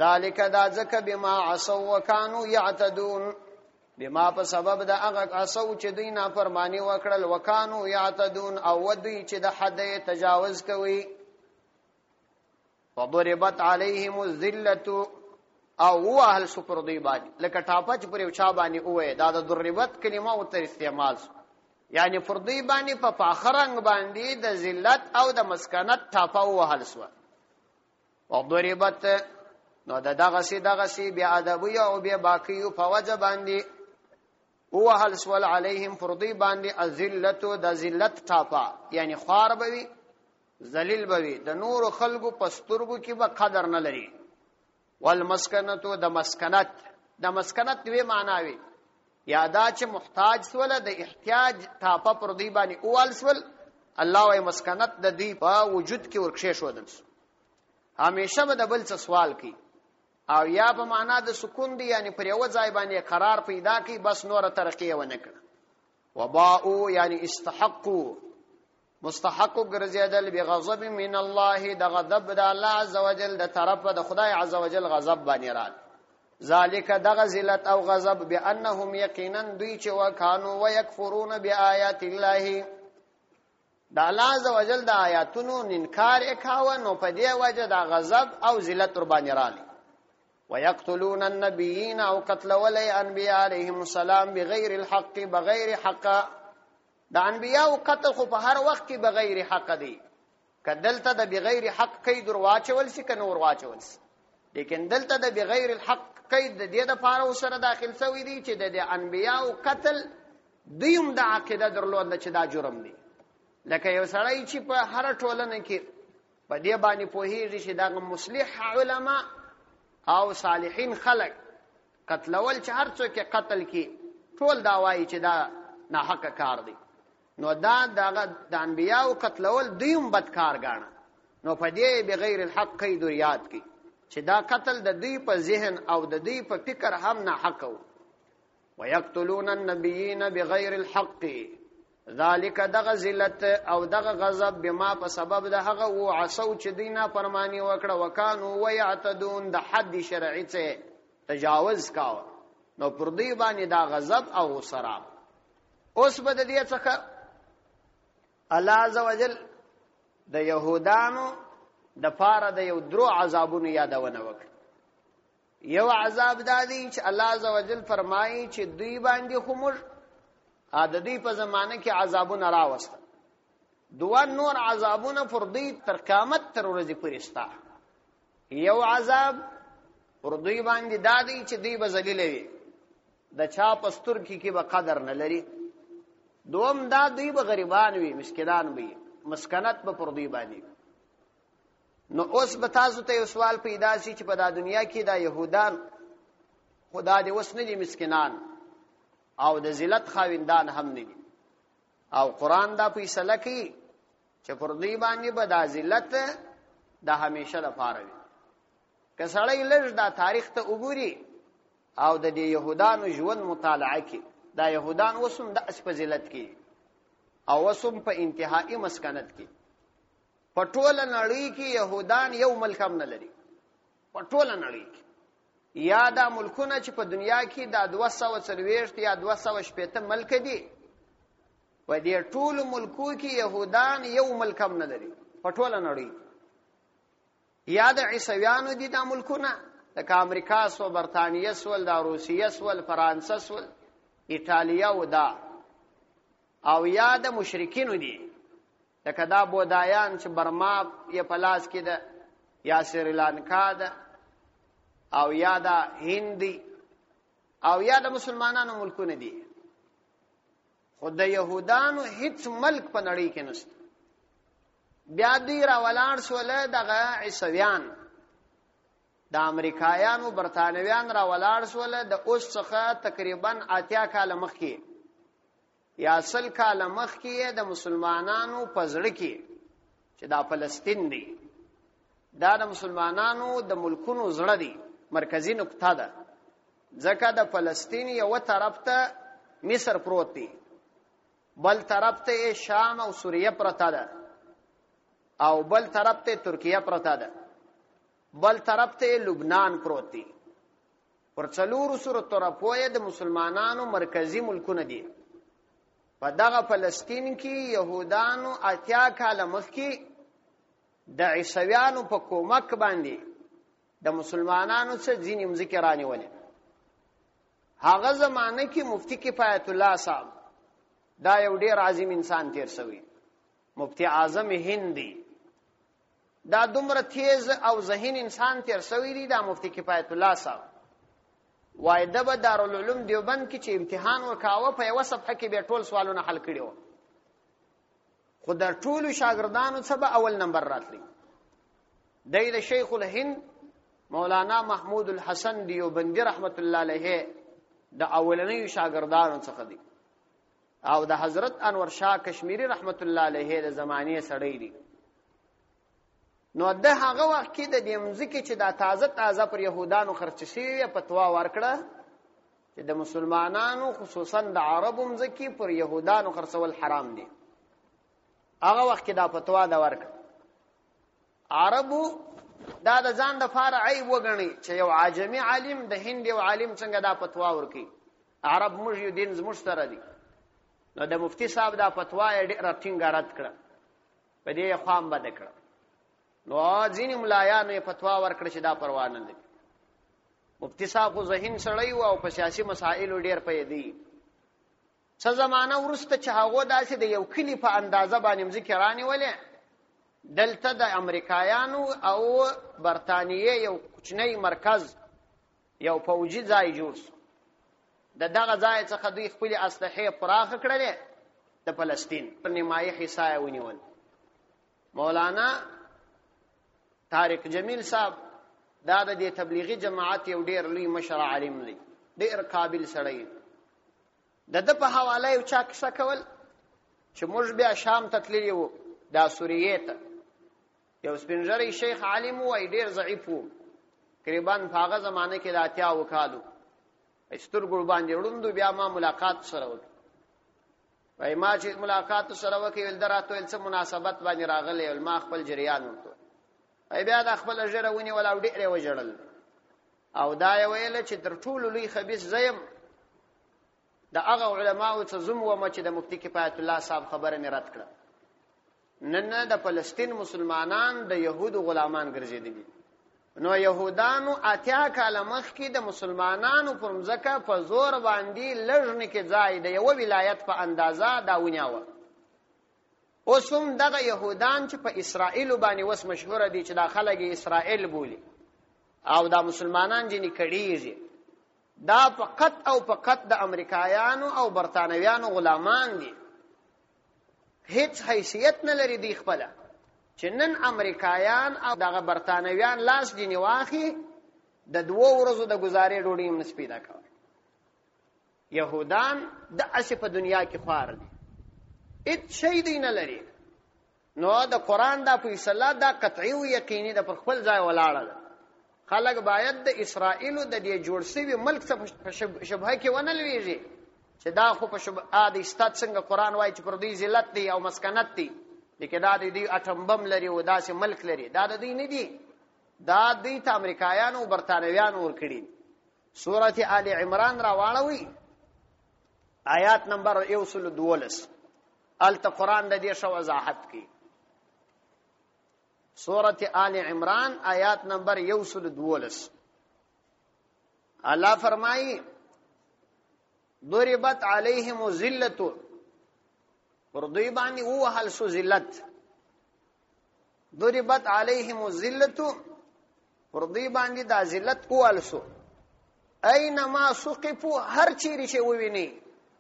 ذلك دا ځکه بما عصوا وكانوا يعتدون بما په سبب د هغه عصوا چې دوی نافرمانی وکړل وکانو يعتدون او دوی چې د حد تجاوز کوي فضربت عليهم الذلة او اهل سپر دی باندې لکه ټاپچ پر یو چا باندې اوه دا د ضربت کلمه او تر استعمال یعنی فردی باندې په فاخرنګ باندې د ذلت او د مسکنت ټاپه او اهل سو او ضربت نو دغه سي بیا ادب او بیا باقی په وجه باندې او اهل سوال عليهم فردی باندې الذلت د ذلت ټاپه یعنی خوار بوي ذلیل بوي د نور خلقو پسترګو کې به قدر نه لري والمسکنتو د مسکنت دوی معناوي یادا چې محتاج سول د احتیاج ټاپه پر دی باندې اول سول الله وايي مسکنت د دی په وجود کې ورکشه شو دل همیشه به د بل څه سوال کی او یا په معنا د سکون دی یعنی پر یو ځای باندې قرار پیدا کی بس نور ترقی ونه کړ وباء یعنی استحقوا مستحق ګرځیدل بغضب من الله د غضب د الله عز وجل د طرف د خدای عز وجل غضب باندې رات ذالک دغ ذلت او غضب بانهم یقینا دوی چې وکانو ويكفرون بآیات الله د الله عز وجل د آیاتونو انکار وکاو نو په دې وجه د غضب او ذلت ور باندې رالي ويقتلون النبيين او قتل ولي انبياء عليهم السلام بغیر الحق بغیر حق د انبیاء قتل خو په هر وخت کې بغیر حق دی کدلته د بغیر حق کې درواچول شي کنه ورواچول شي لیکن دلته د بغیر الحق کې د دې د پاره سره داخل شوی دی چې د انبیاء قتل دیم د عقیده درلود چې دا جرم دی لکه یو سړی چې په هر ټولنه کې په دې باندې پوهیږي چې دا مصلح علما او صالحین خلق قتلول چې هر څوک قتل کی ټول دا وایي چې دا ناحق کار دی نو دا د انبیاء قتلول دیم بدکار غاڼه نو په دې بغیر الحق کې دوریات کی چې دا قتل د دې په ذهن او د دې په فکر هم نه حق وو ويقتلون النبيين بغیر الحق ذالک دغه ذلت او دغه غضب بما په سبب د هغه او عصو چې دینه فرمانی وکړه وکانو ويعتدون د حد شرعي څخه تجاوز کاوه نو پر دې باندې دا غضب او سراب اوس بد دې څخه الله عز وجل د يهودانو د پاره د یو درو عذابونو یادونه وکړه یو عذاب دادی چې الله عز وجل فرمایي چې دوی باندې خمر عادتي په زمانه کې عذابونه راوسته دوه نور عذابونه فردي تر قیامت تر ورځې پورې ستا یو عذاب فردي باندې دادی چې دوی به ذلیل وي د چا پستر کې به قدر نه لري دوم دا دوی به غریبان وي مسکینان وي مسکنت به فردي باندې نو اوس به تاسو ته یو سوال پیدا شي چې په دا دنیا کې دا يهودان خدا دې وس نه دي مسکینان او د ذلت خاوندان هم نه دي او قران دا فیصله کوي چې فردي باندې به دا ذلت د همیشه لپاره وي که سړی لږ دا تاریخ ته وګوري او د دې يهودانو ژوند مطالعه کوي دا يهودان وسم د اسپذلت کې او وسم په انتهایی مسکنت کې په ټوله نړۍ کې يهودان یو ملک هم نه لري په ټوله نړۍ کې یا دا ملکونه چې په دنیا کې دا 240 یا 260 ملک دي په دې ټول ملکو کې يهودان یو ملک هم نه لري په ټوله نړۍ یا د عیسویانو دي دا ملکونه د امریکا سو برتانیې سو د روسیې سو فرانسې سو ایتالیا و دا او یا د مشرکینو دي د لکه دا بودایان چې برما یې په لاس کې ده یا سریلانکا ده او یا دا هندي او یا د مسلمانانو ملکونه دي خو د یهودانو هیڅ ملک په نړۍ کې نشته. بیا دوی راولاړ شول دغه عیسویان د امریکایانو برطانویان راولاړ شول د اوس څخه تقریبا 80 کاله مخکې یا 100 کاله مخکې د مسلمانانو په زړه کې چې دا فلسطین دی دا د مسلمانانو د ملکونو زړه دی مرکزی نقطه ده ځکه د فلسطین یو طرف ته مصر پروت دی بل طرف ته شام او سوریه پرته ده او بل طرف ته ترکیه پرته ده بل طرف ته لبنان پروت دی پر څلورو سره طرفو د مسلمانانو مرکزی ملکونه دي. په دغه فلسطین کې يهودانو 80 کاله مخکې د عیسویانو په کومک باندې د مسلمانانو څخه ځینې مځکې رانیولې. هغه زمانه کې مفتی کفایت الله صاحب دا یو ډیر عظیم انسان تیر شوی مفتی اعظم هندي دا دومره تیز او ذهین انسان تیر شوی دی دا مفتی کفایت الله صاحب وای د دارالعلوم دیوبند کې چې امتحان وکاوه په یو صفحه کې به ټول سوالونه حل کړي خو د ټولو شاګردانو څخه اول نمبر راتلی. د شیخ الهند مولانا محمود الحسن دیوبندی رحمت الله علیه د اولنیو شاګردانو څخه دی او د حضرت انور شاه کشمیری رحمت الله علیه د زمانه سړی دی. نو د هغه وخت کې د دې مځکه چې دا تازه پر يهودانو خرڅ شوی فتوا ورکړه چې د مسلمانانو خصوصا د عربو مځکه پر يهودانو خرڅول حرام دي. هغه وخت کې دا فتوا دا ورکړه. عربو دا د ځان د فار عیب وګڼي چې یو عجمی عالم د هند یو عالم څنګه دا فتوا ورکړي. عرب موږ یو دین زموږ سره دي. نو د مفتی صاحب دا فتوا یې ډېر ټینګه رد کړه په دې خام بد کړه. نو ځینې ملایانو یې فتوا ورکړه چې دا پروا نه لري. مفتی صاحب خو ذهین سړی و او په سیاسي مسایلو ډېر پوه دی. څه زمانه وروسته چې هغه داسې د یو کلی په اندازه باندې مځکې رانیولې دلته د امریکایانو او برتانیې یو کوچنی مرکز یو فوجي ځای جوړ شو. دغه ځای څخه دوی خپل اسلحې پراخ کړلې د فلسطین پر نیمایي حصہ ونیول. مولانا طارق جمیل صاحب دا د تبلیغي جماعت یو ډیر لوی مشر عالم دی ډیر قابل سړی. د په حواله یو چا کیسه کول چې موږ بیا شام ته تللی وو دا سوریه ته یو سپینږیری شیخ عالم وای ډیر ضعیف وو تقریبا په هغه زمانه کې د 80 وکالو استرګل باندې وړاندو بیا ما ملاقات سره وکړ. وای ما چې ملاقات سره وکړ ول دراته ول څه مناسبت باندې راغلی ول ما خپل جریان ورته ای بیا د خپل جرونی ولا ډېر وجړل او دا ویل چې تر ټولو لوی خبيث زیم د هغه علماو څخه زم و ما چې د مفتی کفایت الله صاحب خبره مې رد کړه. نن د فلسطین مسلمانان د يهودو غلامان ګرځېدلي. نو يهودانو 80 کاله مخکې د مسلمانانو پر مځکه په زور باندې لږنه کې ځای د یو ولایت په اندازه دا ونیاوه. اوس هم دغه يهودان چې په اسرائیل باندې وس مشهور دي چې داخله کې اسرائیل بولی او دا مسلمانان جنې کړيږي دا فقط او فقط د امریکایانو او برتانویانو غلامان دي. هیڅ حیثیت نه لري دی خپل چې نن امریکایان او دغه برتانویان لاس دي نیواخي د 2 ورځو د گزارې ډوډۍ هم نس پیدا کوي. يهودان د اسی په دنیا کې خوار دي هیڅ شی دی نه لري. نو د قران د فیصله دا قطعي او یقیني د پر خپل ځای ولاړه ده. خلک باید د اسرائیل د دې جوړ شوی ملک څخه شبهه کې ونه لويږي چې دا خو په شبهه د استاد څنګه قران وایي چې پر دوی ذلت دی او مسکنت دی لیکن دا د دې اټم بم لري او داسې ملک لري دا د دې نه دی دا د امریکایانو او برتانویانو ور کړی. سورته آل عمران را واړوي آیات نمبر 112 الته قران د دې شو وضاحت کی. سورة آل عمران آیات نمبر 112 الله فرمائی ضربت علیہم ذلت پر دوی باندې او هل سو ذلت ضربت علیهم الذلة پر دوی باندې د ذلت اوالسو اینما سقفوا هر چیرې چې وویني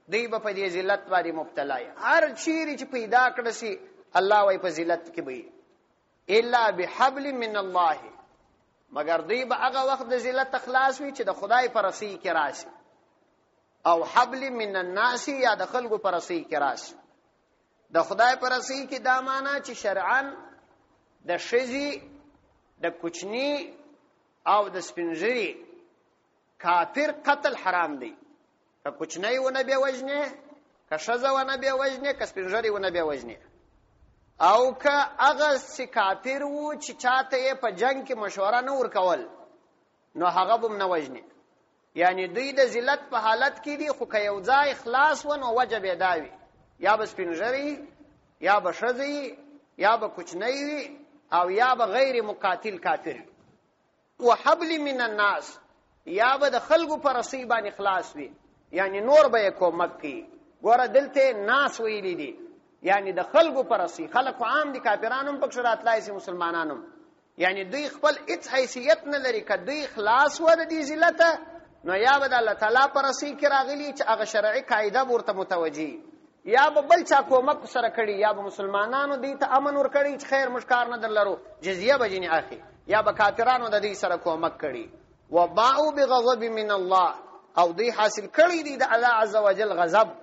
دوی به په دې ذلت باندې مبتلا وي هر چیرې چې پیدا کړه شي الله وای په ذلت کې به الا بحبل من الله مگر دوی به هغه وخت د ذلت اخلاص وي چې د خدای پر رسی کې راشي او حبل من الناس یا د خلکو پر رسی کې راشي د خدای پر رسی کې دا معنا چې شرعاً د شذي د کوچنی او د سپینځري کافر قتل حرام دی که کوچنی ونه به وجنه که شذا ونه به وجنه که سپینځري ونه به وجنه او که هغه سی کافر وو چې چاته په جنگ کې مشوره نه ورکول نو هغه به نه وجنه یعنی دوی د ذلت په حالت کې دي خو که یو ځای اخلاص ونه وجب داوي یا به سپینځري یا به شذي یا به کوچنی وي او یا به غیر مقاتل کافر وحبل من الناس یا به د خلقو پر رسی باندې اخلاص وي یعنی نور به کومک کی ګوره دلته ناس ویلی دي یعنی د خلقو پر رسی خلق عام دي کافرانو په شرات لایسي مسلمانانو یعنی دوی خپل هیڅ حیثیت نه لري که دوی اخلاص ور دي ذلت نو یا به د الله تعالی پر رسی کې راغلي چې هغه شرعي قاعده ورته متوجي یا به بل چا کومک سره کړي یا به مسلمانانو دې ته امن ور کړي چې خیر مشکار نه درلرو جزیه بجنی اخی یا به کافرانو د دې سره کومک کړي وباءوا بغضب من الله او دې حاصل کړي دي د الله عزوجل غضب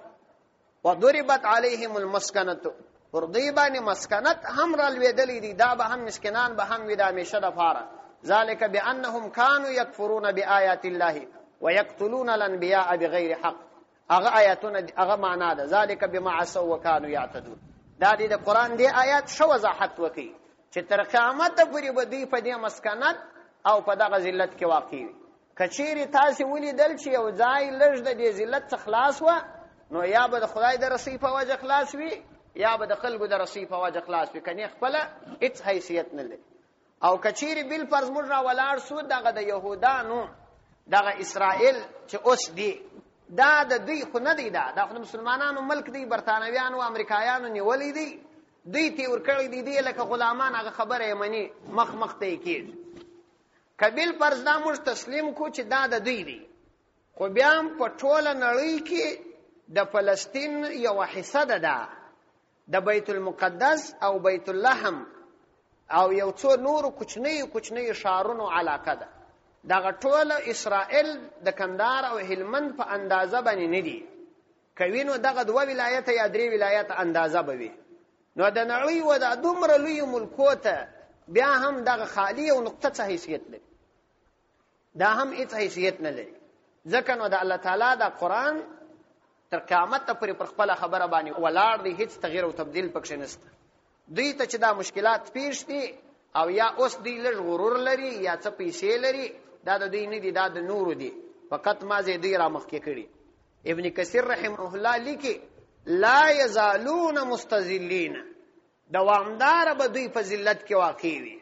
وضربت عليهم المسكنه پر دې باندې مسکنت هم را لویدلې دي دا به هم مسکینان به هم ودا میشه د فاره ذلك بانهم كانوا يكفرون بآيات الله ويقتلون الانبياء بغير حق هغه آیاتونه هغه معنا ده ذالک بما عصوا وكانوا يعتدون دا د قران دی آیات شو وضاحت وکي چې تر قیامت پورې به دی په دې مسکنت او په دغه ذلت کې واقع وي کچېری تاسو ولیدل چې یو ځای لږ د دې ذلت خلاص و نو یا به د خدای د رسی په وجه خلاص وي یا به د خلکو د رسی په وجه خلاص وي کني خپل هیڅ حیثیت نه لري او کچېری بل فرض موږ را ولاړ سو دغه د يهودانو دغه اسرائیل چې اوس دی دا د دوی خو نه دی دا د مسلمانانو ملک دی برتانویانو امریکایانو نیولې دی دوی تی ورکړی دی لکه غلامان هغه خبره یمنی مخ ته کېږي کبیل فرض دا موږ تسلیم کو چې دا د دوی دی خو بیا په ټوله نړۍ کې د فلسطین یو حصہ ده د بیت المقدس او بیت اللحم او یو څو نور کوچنی شارونو علاقه ده دغه ټول اسرائیل د کندهار او هلمند په اندازه باندې نه دي کوینو دغه دوه ولایت یا درې ولایت اندازه بوي نو د نړۍ و د دومره لوی ملکوته بیا هم دغه خالی او نقطه حیثیت لري دا هم هیڅ حیثیت نه لري ځکه نو د الله تعالی د قران تر قیامت پورې پر خپل خبره باندې ولاړ دی هیڅ تغییر او تبديل پکښ نشته دوی ته چې دا مشکلات پیښ دي او یا اوس دی لږ غرور لري یا څه پیسې لري دا د دوی نه دي دا د نور دي فقط ما زه دی را مخ کې کړي ابن کثیر رحمه الله لیکي لا یزالون مستذلین دوامدار به دوی په ذلت کې واقع وي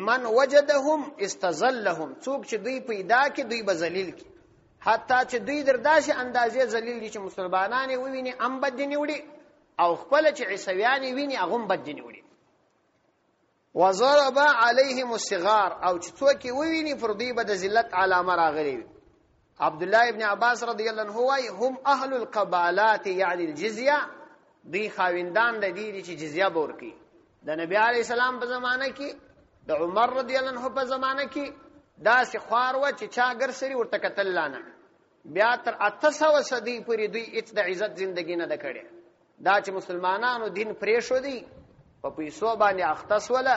من وجدهم استذلهم څوک چې دوی پیدا کې دوی به ذلیل کی حتی چې دوی درداشي اندازې ذلیل دي چې مسلمانانه وویني ام بد نیوړي او خپل چې عیسویان ویني هغه بد نیوړي وضرب عليهم الصغار او چې څوک وویني پر دوی به د ذلت علامه راغلي عبد الله ابن عباس رضی الله عنه وايي هم اهل القبالات يعني الجزيه دوی خاوندان د دې چې جزيه ورکي د نبی عليه السلام په زمانه کې د عمر رضی الله عنه په زمانه کې دا سي خوار و چې چاګر سری ورته قتل لانه بیا تر 800 صدی پورې دوی هیڅ د عزت ژوندۍ نه کړي دا چې مسلمانانو دین پرې شو دي په پیسو باندې اختص ولا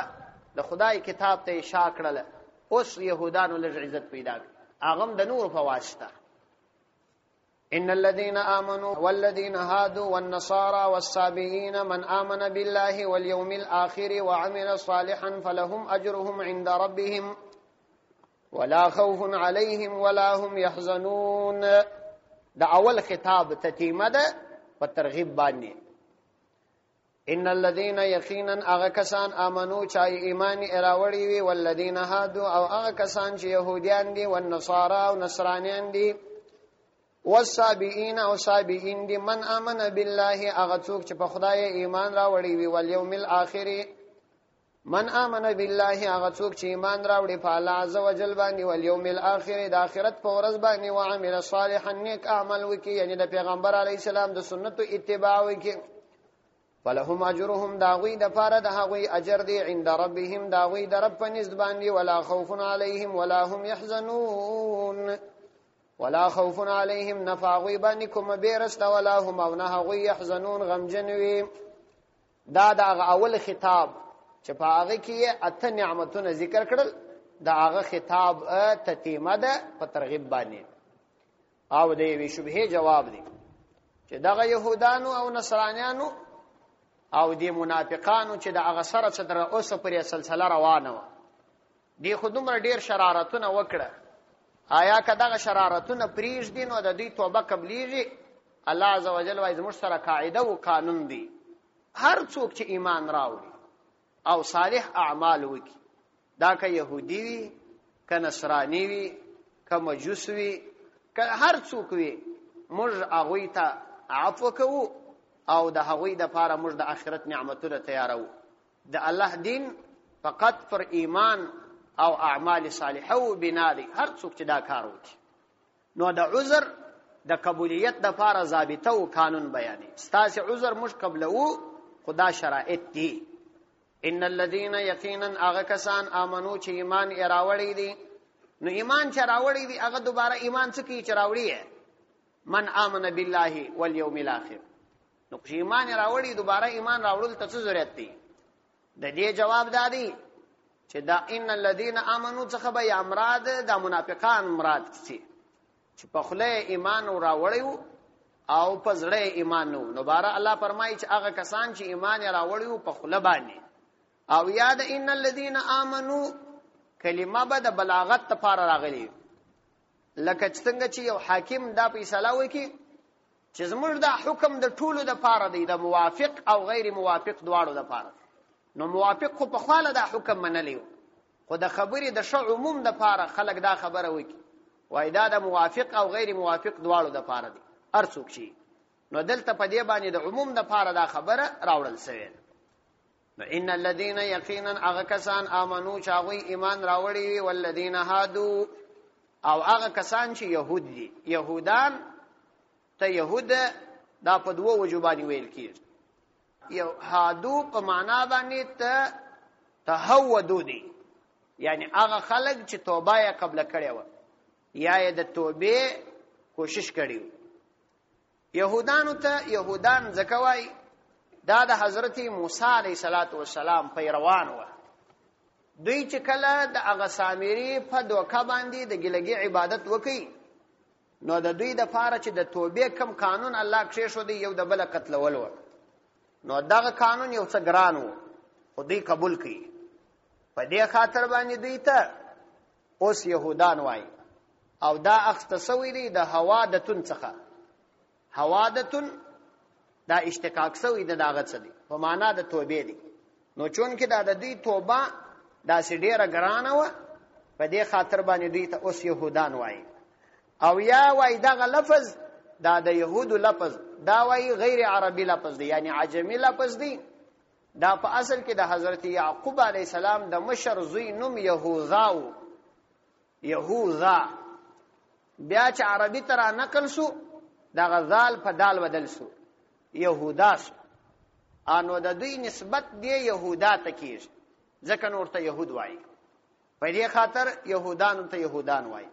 د خدای کتاب ته شاکړل اوس يهودانو لږ عزت پیدا اغم د نور په واسطه ان الذين امنوا والذين هادوا والنصارى والصابئين من امن بالله واليوم الاخر وعمل صالحا فلهم اجرهم عند ربهم ولا خوف عليهم ولا هم يحزنون دا اول خطاب تتیمه ده په ترغیب باندې ان الذين يقينا اغكسان امنوا چای ایمان اراوړي وي والذين هادوا او اغكسان چې يهوديان دي والنصارى او نصرانيان دي والصابئين او صابئين دي من امن بالله اغه څوک چې په خدای ایمان راوړي وي واليوم الاخر من آمن بالله هغه څوک چې ایمان راوړي په الله عز وجل باندې او یوم الاخر د آخرت په ورځ باندې او عمل صالحا نیک عمل وکي یعنی د پیغمبر علی السلام د سنتو اتباع وکي فلهم اجرهم داوی د پاره د هغوی اجر دی عند ربهم داوی د رب پنځ باندې ولا خوف علیهم ولا هم يحزنون ولا خوف علیهم نفاغوی باندې کوم بیرست ولا هم او نه هغوی يحزنون غمجنوي دا اول خطاب چې په هغه کې اته نعمتونه ذکر کړل دا هغه خطاب تتیمه ده په ترغیب باندې او د وی شبهه جواب دی چې دغه يهودانو او نصرانيانو او دی منافقانو چې د هغه سره چې در اوسه پرې سلسله روانه و دی خودمره ډیر شرارتونه وکړه آیا کداغه شرارتونه پریږ دي نو د دې توبه قبليږي الله عزوجل وايي زموږ سره قاعده او قانون دی هر څوک چې ایمان راوړي او صالح اعمال وکي دا که يهودي وي که نصراني وي که مجوس وي که هر څوک وي موږ هغوی ته عفو کوو او د هغوی د پاره موږ د آخرت نعمتونه تیارو د الله دین فقط پر ایمان او اعمال صالحه او بنا دي هر څوک چې دا کار وکي نو د عذر د قبولیت د پاره ضابطه او قانون بیانې ستاسو عذر موږ قبلو خدا شرائط دي ان الذين يقينا اغكسان امنو چې ایمان راوړی دي نو ایمان چې راوړی دي هغه دوباره ایمان څه کی چې راوړی من امن بالله واليوم الاخر نو چې ایمان راوړی دوباره ایمان راوړل ته څه ضرورت دی د دې جواب دادی چې دا ان الذين امنوا څخه به امراد د منافقان مراد شي چې په خله ایمان راوړیو او په زړه ایمان نو بار الله فرمایي چې هغه کسان چې ایمان راوړیو په خله باندې او یاد ان الذين امنوا کلمه به د بلاغت لپاره راغلي لکه څنګه چې یو حاکم دا فیصله وکړي چې زموږ د حکم د ټولو د لپاره دی د موافق او غیر موافق دواړو لپاره نو موافق خو په خاله د حکم منلیو خو د خبرې د شو عموم د لپاره خلک دا خبره وکړي وای دا د موافق او غیر موافق دواړو د لپاره دی ارڅوک شي نو دلته په دې باندې د عموم د لپاره دا خبره راوړل شوی نو ان الذين يقينا اغكسان امنوا چاوي ایمان راوړي والذین هادو او هغه کسان چې يهود دي يهودان ته يهود دا په دوه وجوبانی ویل کیږي یو هادو په معنا باندې ته تهودو دي یعنی هغه خلک چې توبه یې قبل کړي و یا یې د توبې کوشش کړي يهودانو ته يهودان زکوای دا د حضرت موسی علیه السلام پیروان و دوی چې کله د هغه سامری په دوکه باندې د ګلګي عبادت وکړي نو د دوی د پاره چې د توبې کم قانون الله کښې شو دی یو د بل قتل ول نو دغه قانون یو څه ګران وو خو دوی قبول کړي په دې خاطر باندې دوی ته اوس يهودان وای او دا اختصوي دي د حوادثن څخه حوادثن دا اشتقاق سوی د داغت څه دي په معنا د توبې دي نو چون کې دا د دوی توبه دا سې ډیره ګرانه و په دې خاطر باندې دوی ته اوس يهودان وای او یا وای دغه لفظ دا د يهودو لفظ دا وای غیر عربي لفظ دی یعنی عجمی لفظ دی دا په اصل کې د حضرت یعقوب علی السلام د مشر زوی نوم یهوذا بیا چې عربي تر نقل شو دا غزال په دال بدل شو یهوداس انو د دوی نسبت دی یهودا ته کیږي ځکه نور ته يهود وای په دې خاطر يهودان ته يهودان وای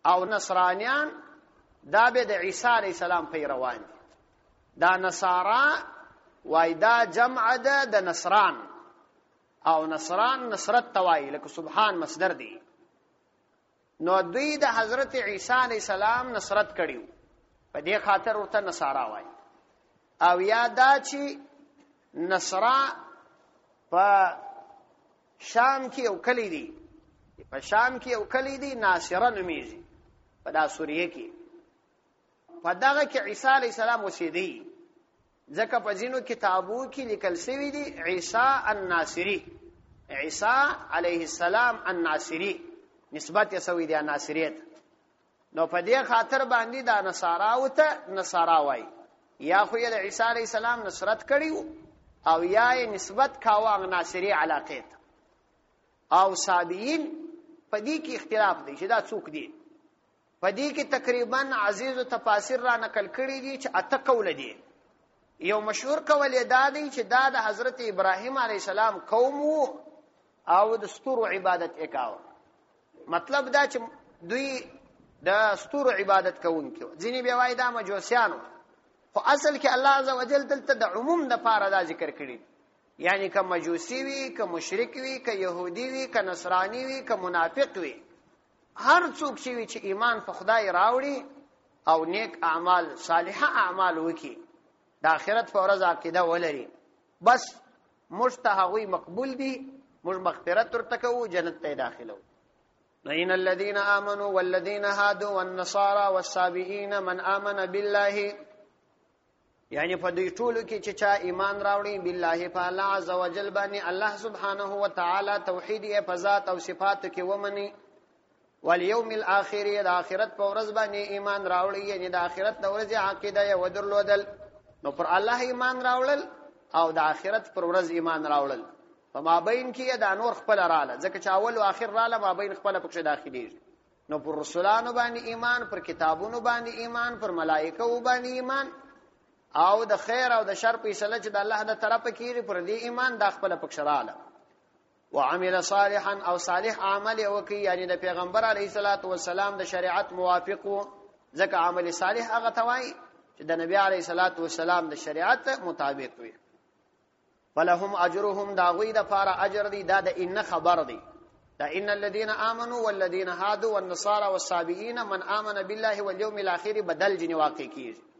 او نصرانيان دا به د عیسی علی السلام پیروان دي دا نصارا وای دا جمع ده د نصران او نصران نصرت توای لکه سبحان مصدر دی نو دوی د حضرت عیسی علی السلام نصرت کړیو په دې خاطر ورته نصارا وای او یادا چې نصرا په شام کې یو کلی دی په شام کې یو کلی دی ناصره نومیږي په دا سوریه کې په دغه کې عیسی علی السلام اوسېدی ځکه په ځینو کتابو کې لیکل شوی دی عیسی الناصری عیسی علیه السلام الناصری نسبت یې سوی دی ناصریت نو په دې خاطر باندې دا نصارا وته نصارا وای یا خو یې د عیسی علی السلام نصرت کړیو او یا نسبت کاوه ناصری علاقه ته او صابئین په دې کې اختلاف دی چې دا څوک دي په دې کې تقریبا عزیز او تفاسیر را نقل کړي دي چې اته قول دي یو مشهور قول دا دی چې دا د حضرت ابراهیم علیه السلام قوم او د ستورو عبادت وکاو مطلب دا چې دوی د ستورو عبادت کوونکي ځینې به وایي دا مجوسیانو خو اصل کې الله عزوجل دلته د عموم د پاره دا ذکر کړی یعنی که مجوسی وي که مشرک وي که يهودي وي که نصراني وي که منافق وي هر څوک چې ایمان په خدای راوړي او نیک اعمال صالحه اعمال وکي د آخرت په ورځ عقیده ولري بس مشتهوی مقبول دي موږ مغفرت ورته کوو جنت ته داخلو ان الذين امنوا والذين هادوا والنصارى والصابئين من امن بالله یعنی په دې ټولو کې چې چا ایمان راوړي بالله په الله عزوجل باندې الله سبحانه و تعالی توحید یې په ذات او صفات کې ومني والیوم الاخر د آخرت په ورځ باندې ایمان راوړي یعنی د آخرت د ورځې عقیده یې ودرلودل نو پر الله ایمان راوړل او د آخرت پر ورځ ایمان راوړل په مابین کې د انور خپل رااله ځکه چې اول او اخر رااله مابین خپل پکې داخلي نو پر رسولانو باندې ایمان پر کتابونو باندې ایمان پر ملائکه باندې ایمان او د خیر او د شر فیصله چې د الله د طرفه کیږي پر دې ایمان د خپل پکې رااله وعمل صالحا او صالح عمل وکي یعنی د پیغمبر علیه الصلاۃ والسلام د شریعت موافق ځکه عمل صالح هغه توای چې د نبی علیه الصلاۃ والسلام د شریعت مطابق وي فلهم اجرهم داوی د فار اجر دی دا د ان خبر دی دا ان الذين امنوا والذين هادوا والنصارى والصابئين من امن بالله واليوم الاخر بدل جن واقع کیږي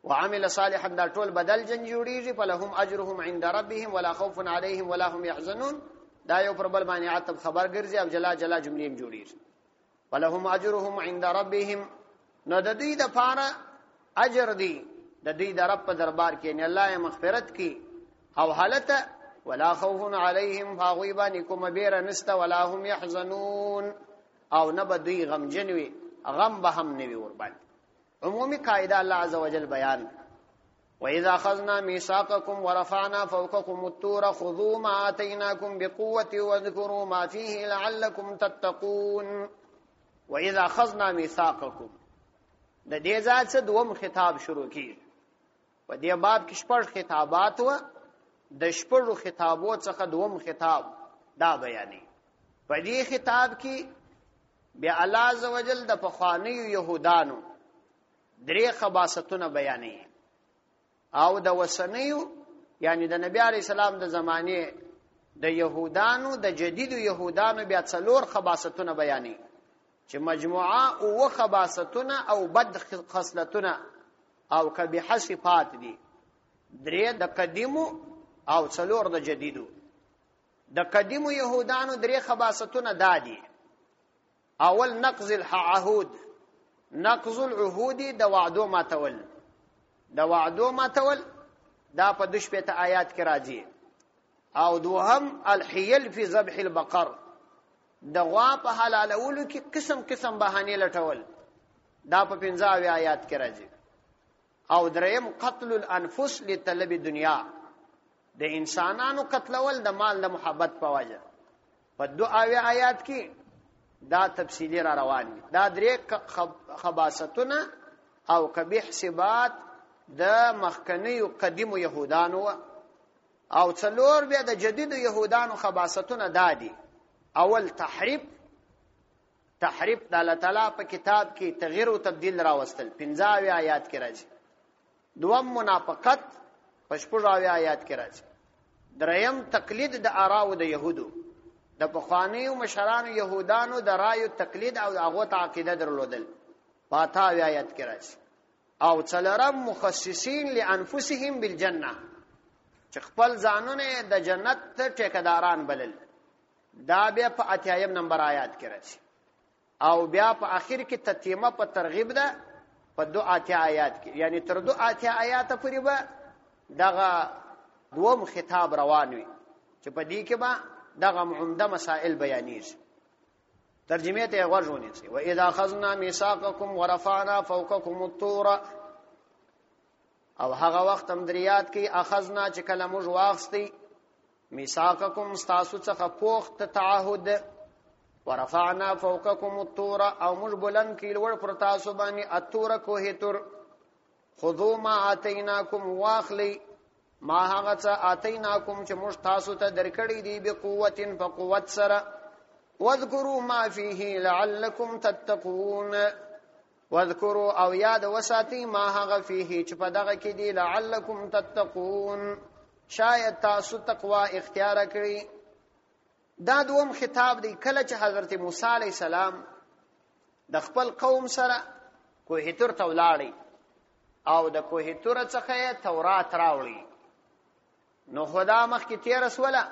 وعمل صالحا دا ټول بدل جن جوړیږي فلهم اجرهم عند ربهم ولا خوف عليهم ولا هم يحزنون دا یو پر بل باندې عتب خبر ګرځي او جلا جلا جملې جوړیږي فلهم اجرهم عند ربهم نو د دې د فار اجر دی د دې د رب په دربار کې نه الله مغفرت کی او حالت ولا خوف عليهم فغيبا کوم بیر نست ولا هم يحزنون او نه بدوی غم جنوي غم به هم نوي ور باندې عمومي قاعده الله عز وجل بیان واذا اخذنا ميثاقكم ورفعنا فوقكم الطور خذوا ما اتيناكم بقوه واذكروا ما فيه لعلكم تتقون واذا اخذنا ميثاقكم د دې ذات څخه دوم خطاب شروع کیږي په دې باب کې شپږ خطابات و د شپږو خطابو څخه دوم خطاب دا بیانې په دې خطاب کې بیا الله عزوجل د پخوانیو يهودانو درې خباستونه بیانې او د وسنیو یعنی د نبی علی السلام د زمانه د يهودانو د جدیدو يهودانو بیا څلور خباستونه بیانې چې مجموعه او خباستونه او بد خصلتونه او کبیح صفات دي درې د قدیمو او څلور د جدیدو د قدیمو يهودانو درې خباستونه دادي اول نقض العهود نقض العهود د وعدو ماتول د وعدو ماتول دا په 12 آیات کې راځي او دوهم الحیل فی ذبح البقر د غوا په حلالولو کې قسم قسم بهانه لټول دا په 15 آیات کې راځي او دریم قتل الانفس لطلب الدنيا د انسانانو قتلول د مال د محبت په وجه په 2 آیات کې دا تفصیلی را روان دي دا درې خباستونه او قبیح صفات د مخکنیو قدیمو يهودانو او څلور بیا د جدیدو يهودانو خباستونه دادي اول تحریف د الله تعالی په کتاب کې تغییر او تبديل راوستل 15 آیات کې راځي دوم منافقت په 16 آیات کې راځي دریم تقلید د آراو د يهودو د بخوانیو مشرانو يهودانو د رایو تقلید او هغه ته عقیده درلودل په 8 آیات کې راځي او څلورم مخصصین لانفسهم بالجنه چې خپل ځانونه د جنت ته ټیکداران بلل دا بیا په 8 نمبر آیات کې راځي او بیا په اخر کې تتیمه په ترغیب ده په 2 آیات کې یعنی تر 2 آیات پورې به دغه دوم خطاب روان وي چې په دې کې به دغه عمده مسائل بیانېږي ترجمه ته ورژونی سي و اذا اخذنا ميثاقكم ورفعنا فوقكم الطور او هغه وخت هم دریات کې اخذنا چې کله موږ واخستی میثاقکم استاسو څخه پوخت تعهد ورفعنا فوقکم الطور او موږ بلند کې لوړ پر تاسو باندې الطور کوه تور خذوا ما اتیناکم واخلی ما هغه څه اتیناکم چې موږ تاسو ته درکړی دی به قوت په قوت سره واذكروا ما فيه لعلكم تتقون واذكروا او یاد وساتی ما هغه فيه چې په دغه کې دی لعلكم تتقون شاید تاسو تقوا اختیار کړئ دا دوم خطاب دی کله چې حضرت موسی علی السلام د خپل قوم سره کوه تور ته ولاړی او د کوه تور څخه تورات راوړي نو خدا مخ کې تیر رسوله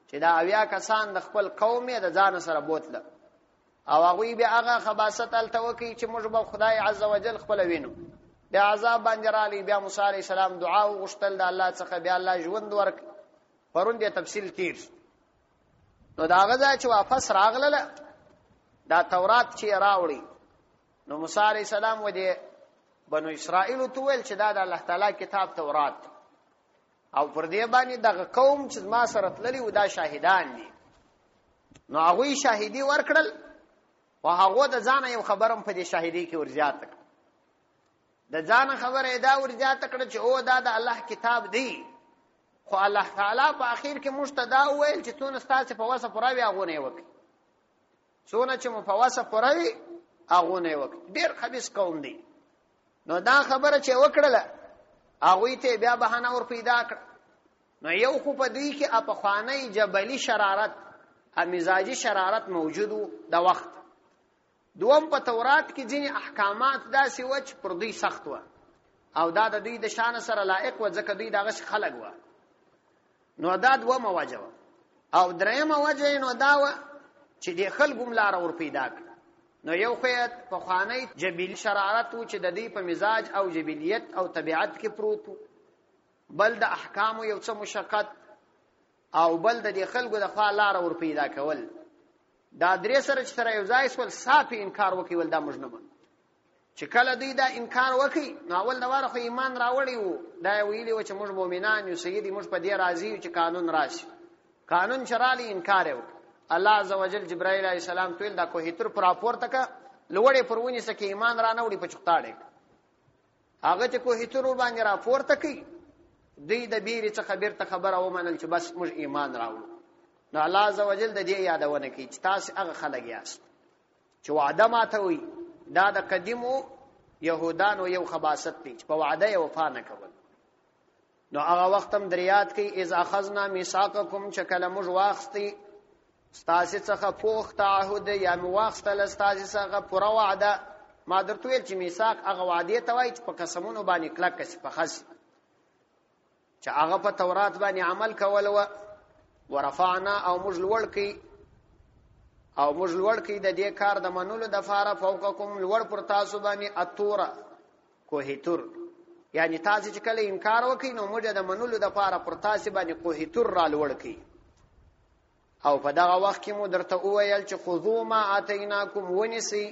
چې دا اویا کسان د خپل قوم یې د ځان سره بوتله او هغه به هغه خباست التوکي چې موږ به خدای عزوجل خپل وینو بیا عذاب باندې را لې بیا موسی علی السلام دعا وغوښتل د الله څخه بیا الله ژوند ورک پرون دې تفصیل تیر نو دا غزا چې واپس راغله دا تورات چې راوړي نو موسی علی السلام و دې بنو اسرائیل ته ویل چې دا د الله تعالی کتاب تورات او پر دې باندې دغه قوم چې ما سره تللی و دا شاهدان دي نو هغه شاهدی ورکړل او هغه د ځان یو خبرم په دې شاهدی کې ورزيات کړ د ځان خبره دا ورزيات کړ چې او دا د الله کتاب دی خو الله تعالی په اخر کې مشتدا ویل چې تون استاد په واسه پراوي هغه نه وکي څونه چې مو په واسه پراوي هغه نه وکي ډیر خبيث قوم دی نو دا خبره چې وکړله هغه ته بیا بهانه ور پیدا کړ نو یو خو په دوی کې اپخوانی جبلی شرارت مزاجی شرارت موجودو د وخت دوم په تورات کې ځینې احکامات داسې و چې پر دوی سخت و او دا د دوی د شان سره لایق و ځکه دوی دغه خلک و نو دا دومه وجه او درېمه وجه نو دا و چې د خلکو ملار ور پیدا کړ نو یو خیت په خوانی جبلی شرارت و چې د دې په مزاج او جبلیت او طبيعت کې پروت بل د احکام یو څه مشقت او بل د خلکو د خوا لار ور پیدا کول دا درې سره چې سره یو ځای سول صافي انکار وکول دا مجنبه چې کله دوی دا انکار وکي نو اول دا واره خو ایمان راوړی وو دا ویلی و چې موږ مؤمنان یو سیدی موږ په دې راضی چې قانون راشي قانون چرالی انکار وکړ الله عزوجل جبرائیل علیہ السلام تویل دا کوه تر پر راپورته کا لوړې پرونی سکه ایمان را نه وړي په چختاړې هغه چې کوه تر باندې راپورته کوي دوی د بیرې څخه بیرته خبره ومنل چې بس موږ ایمان راوړو نو الله عزوجل د دې یادونه کوي چې تاسو هغه خلک یاست چې وعده ماته وي دا د قدیمو يهودانو یو خباست دي چې په وعده یې وفا نه کول نو هغه وخت هم دریات کې اذ اخذنا میثاقکم چې کله موږ واخستي ستاسو څخه پوخ تعهد یا مواخستل ستاسو څخه پوره وعده ما درته ویل چې میثاق هغه وعده ته وایي چې په قسمونو باندې کلک کسي په خاص چې هغه په تورات باندې عمل کول و ورفعنا او موږ لوړ کی د دې کار د منولو د فاره فوقکم لوړ پر تاسو باندې اتوره کوه تور یعنی تاسو چې کله انکار وکئ نو موږ د منولو د فاره پر تاسو باندې کوه تور را لوړ کی او په دغه وخت کې مو درته وویل چې خذو ما اتیناکم ونسی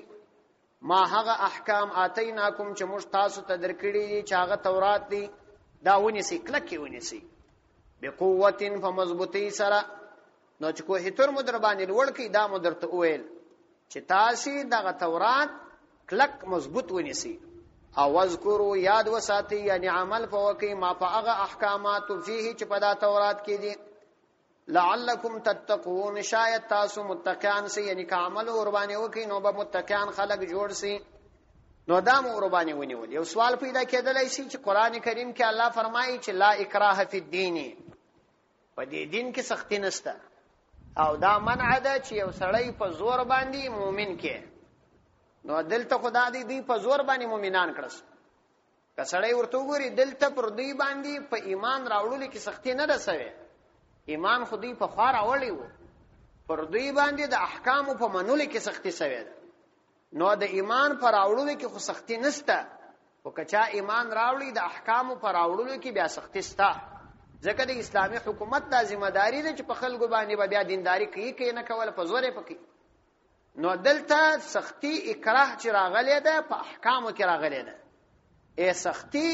ما هغه احکام اتیناکم چې موږ تاسو ته درکړي چې هغه تورات دی دا ونسی کلکې ونسی بقوتن فمضبوطی سره نو چې کوه تور مدر باندې لوړ کی دا مدر ته ویل چې تاسو دغه تورات کلک مضبوط ونیسي او اذکروا یاد وساتي یعنی عمل فوقي ما فاغه احکامات فيه چې په دا تورات کې دي لعلکم تتقون شاید تاسو متقین سي یعنی عمل اور باندې وکي نو به متقین خلق جوړ سي نو دا مو اور باندې ونیول یو سوال پیدا کېدلای شي چې قران کریم کې الله فرمایي چې لا اکراه فی الدین په دې دین کې سختی نشته او دا منع ده چې یو سړی په زور باندې مؤمن کې نو دلته خدا دې په زور باندې مؤمنان کړس که سړی ورته وګوري دلته پر دې باندې په ایمان راوړل کې سختی نه ده سوي ایمان خو دې په خار اورلی وو پر دې باندې د احکام په منولو کې سختی سوي ده نو د ایمان پر راوړل کې خو سختی نشته او کچا ایمان راوړي د احکام پر راوړل کې بیا سختی سته ځکه د اسلامي حکومت د ذمہ داری ده چې په خلکو باندې بیا دینداری کوي کې نه کول په زور پکې نو دلته سختی اکراه چې راغلی ده په احکامو کې راغلی ده ای سختی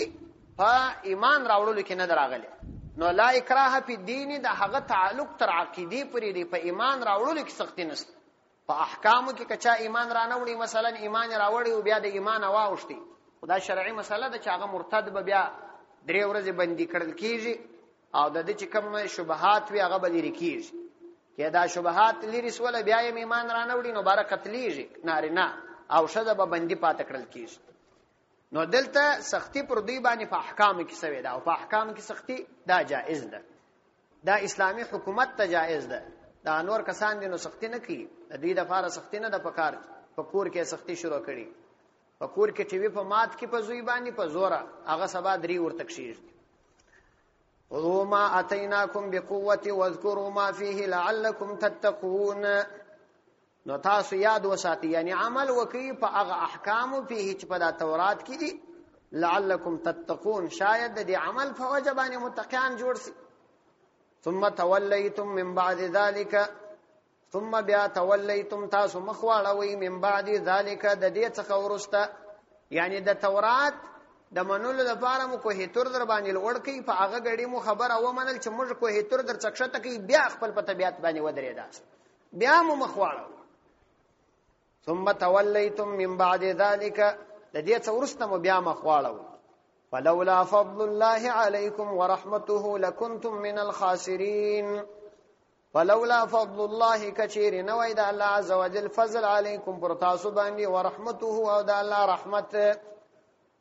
په ایمان راوړلو کې نه دراغلي. نو لا اکراه فی الدین د هغه تعلق تر عقیدې پورې دی، په ایمان راوړلو کې سختی نشته. په احکامو کې کچا ایمان را نه وړي، مثلا ایمان راوړي او بیا د ایمان واوښتي، خدا شرعي مسله ده چې هغه مرتد به بیا 3 ورځې بندي کړل کیږي او د دې چې کوم شبهات وي هغه به لري کیږي. کې دا شبهات لري سول بیا یې ایمان را نه وړي نو بار قتلیږي نارینه او شذ به بندي پات کړل کیږي. نو دلته سختی پر دوی باندې په احکام کې سوي ده او په احکام کې سختی دا جائز ده، دا اسلامی حکومت ته جائز ده. دا نور کسان دي نو سختی نه کوي، د دې د فار سختی نه د پکار په کور کې سختی شروع کړي، په کور کې ټي وي په مات کې په زوی باندې په زوره هغه سبا 3 ور تکشیر. خذوا ما اتیناکم بقوه واذكروا ما فيه لعلكم تتقون. نو تاسو یاد وساتئ یعنی عمل وکي په هغه احکام په چې په د تورات کې دي لعلكم تتقون، شاید د عمل په وجه باندې متقین جوړ شي. ثم تولیتم من بعد ذلك، ثم بیا تولیتم تاسو مخواړوي من بعد ذلك د دې څخه ورسته، یعنی د تورات د منلو لپاره مو کوه تور در باندې لوړ کی په هغه غړي مو خبر او منل چې موږ کوه تور در څخه تکي بیا خپل په طبيعت باندې ودرې داس بیا مو مخواړو. ثم تولیتم من بعد ذلك د دې څخه ورسته مو بیا مخواړو. فلولا فضل الله عليكم ورحمته لكنتم من الخاسرين. فلولا فضل الله كثير نوید الله عز وجل فضل عليكم پر تاسو باندې ورحمته او د الله رحمت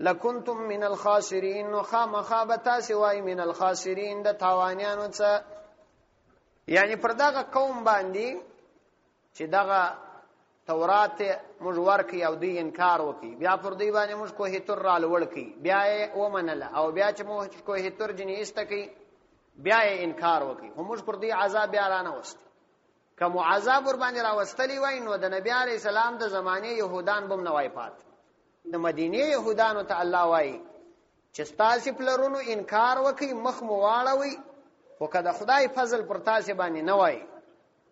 لكنتم من الخاسرين خامخابتا سوای من الخاسرين د تاوانیانو څخه، یعنی پر دغه قوم باندې چې دغه تورات موږ ورکی او دی انکار وکي بیا پر دی باندې موږ کوه تر را لوړ کی بیا یې ومنله او بیا چې موږ کوه تر جنې استکی بیا یې انکار وکي هم موږ پر دی عذاب بیا را نه وست. کوم عذاب ور باندې را وستلی وای نو د نبی علی السلام د زمانه يهودان بم نه وای پات، د مدینه يهودانو ته الله وای چې تاسو پلرونو انکار وکي مخ مو واړوي، خو کله خدای فضل پر تاسو باندې نه وای.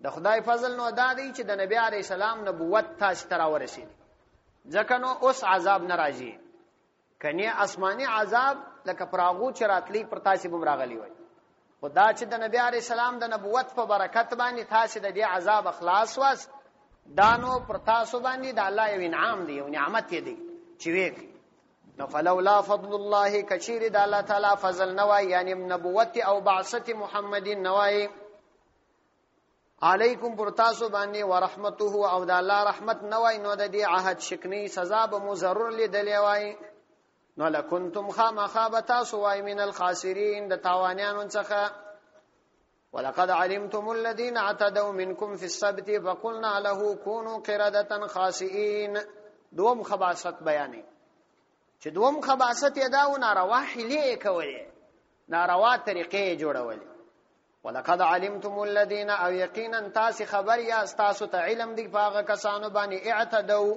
د خدای فضل نو دا دی چې د نبی علی السلام نبوت تاسو ته راورسید، ځکه نو اوس عذاب ناراضي کني آسماني عذاب لکه پراغو چې راتلی پر تاسو بم راغلی وای. خدا چې د نبی علی السلام د نبوت په برکت باندې تاسو د دې عذاب اخلاص واس دانو پر تاسو باندې د الله یو انعام دی او نعمت دی چې وی نو. فلولا فضل الله کثیر د الله تعالی فضل نوای یعنی نبوت او بعثت محمد نوای علیکم پر تاسو باندې ورحمته او د الله رحمت نوای نو د دې عهد شکنی سزا به مو ضرور لیدلې وای. نو لکنتم خامخابتا سوای من الخاسرین د تاوانیانو څخه. ولقد علمتم الذين اعتدوا منكم في السبت فقلنا له كونوا قردة خاسئين. دوم خباثت بیانې چې دوم خباثت یې داو ناروا حیلې کولې، ناروا طریقې جوړولې. ولقد علمتم الذين او یقینا تاسو خبر یا تاسو ته علم دی پاغه کسانو باندې اعتدوا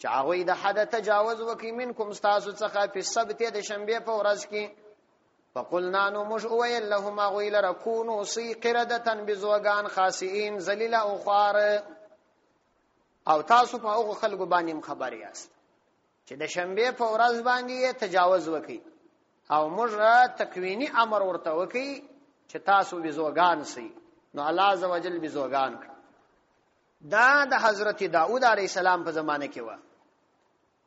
چې هغه د حد تجاوز وکي منکم تاسو څخه په سبت د شنبه په ورځ کې. فقلنا نو مش ویل لهم غیل ركونوا سی قردة بزوغان خاسئین ذلیل او خوار، او تاسو په هغه خلکو باندې خبر یاست چې د شنبه په ورځ باندې تجاوز وکي او موږ تکوینی امر ورته وکي چې تاسو بزوغان سي. نو الله عز وجل بزوغان کړ. دا د حضرت داؤد علیه السلام په زمانه کې و،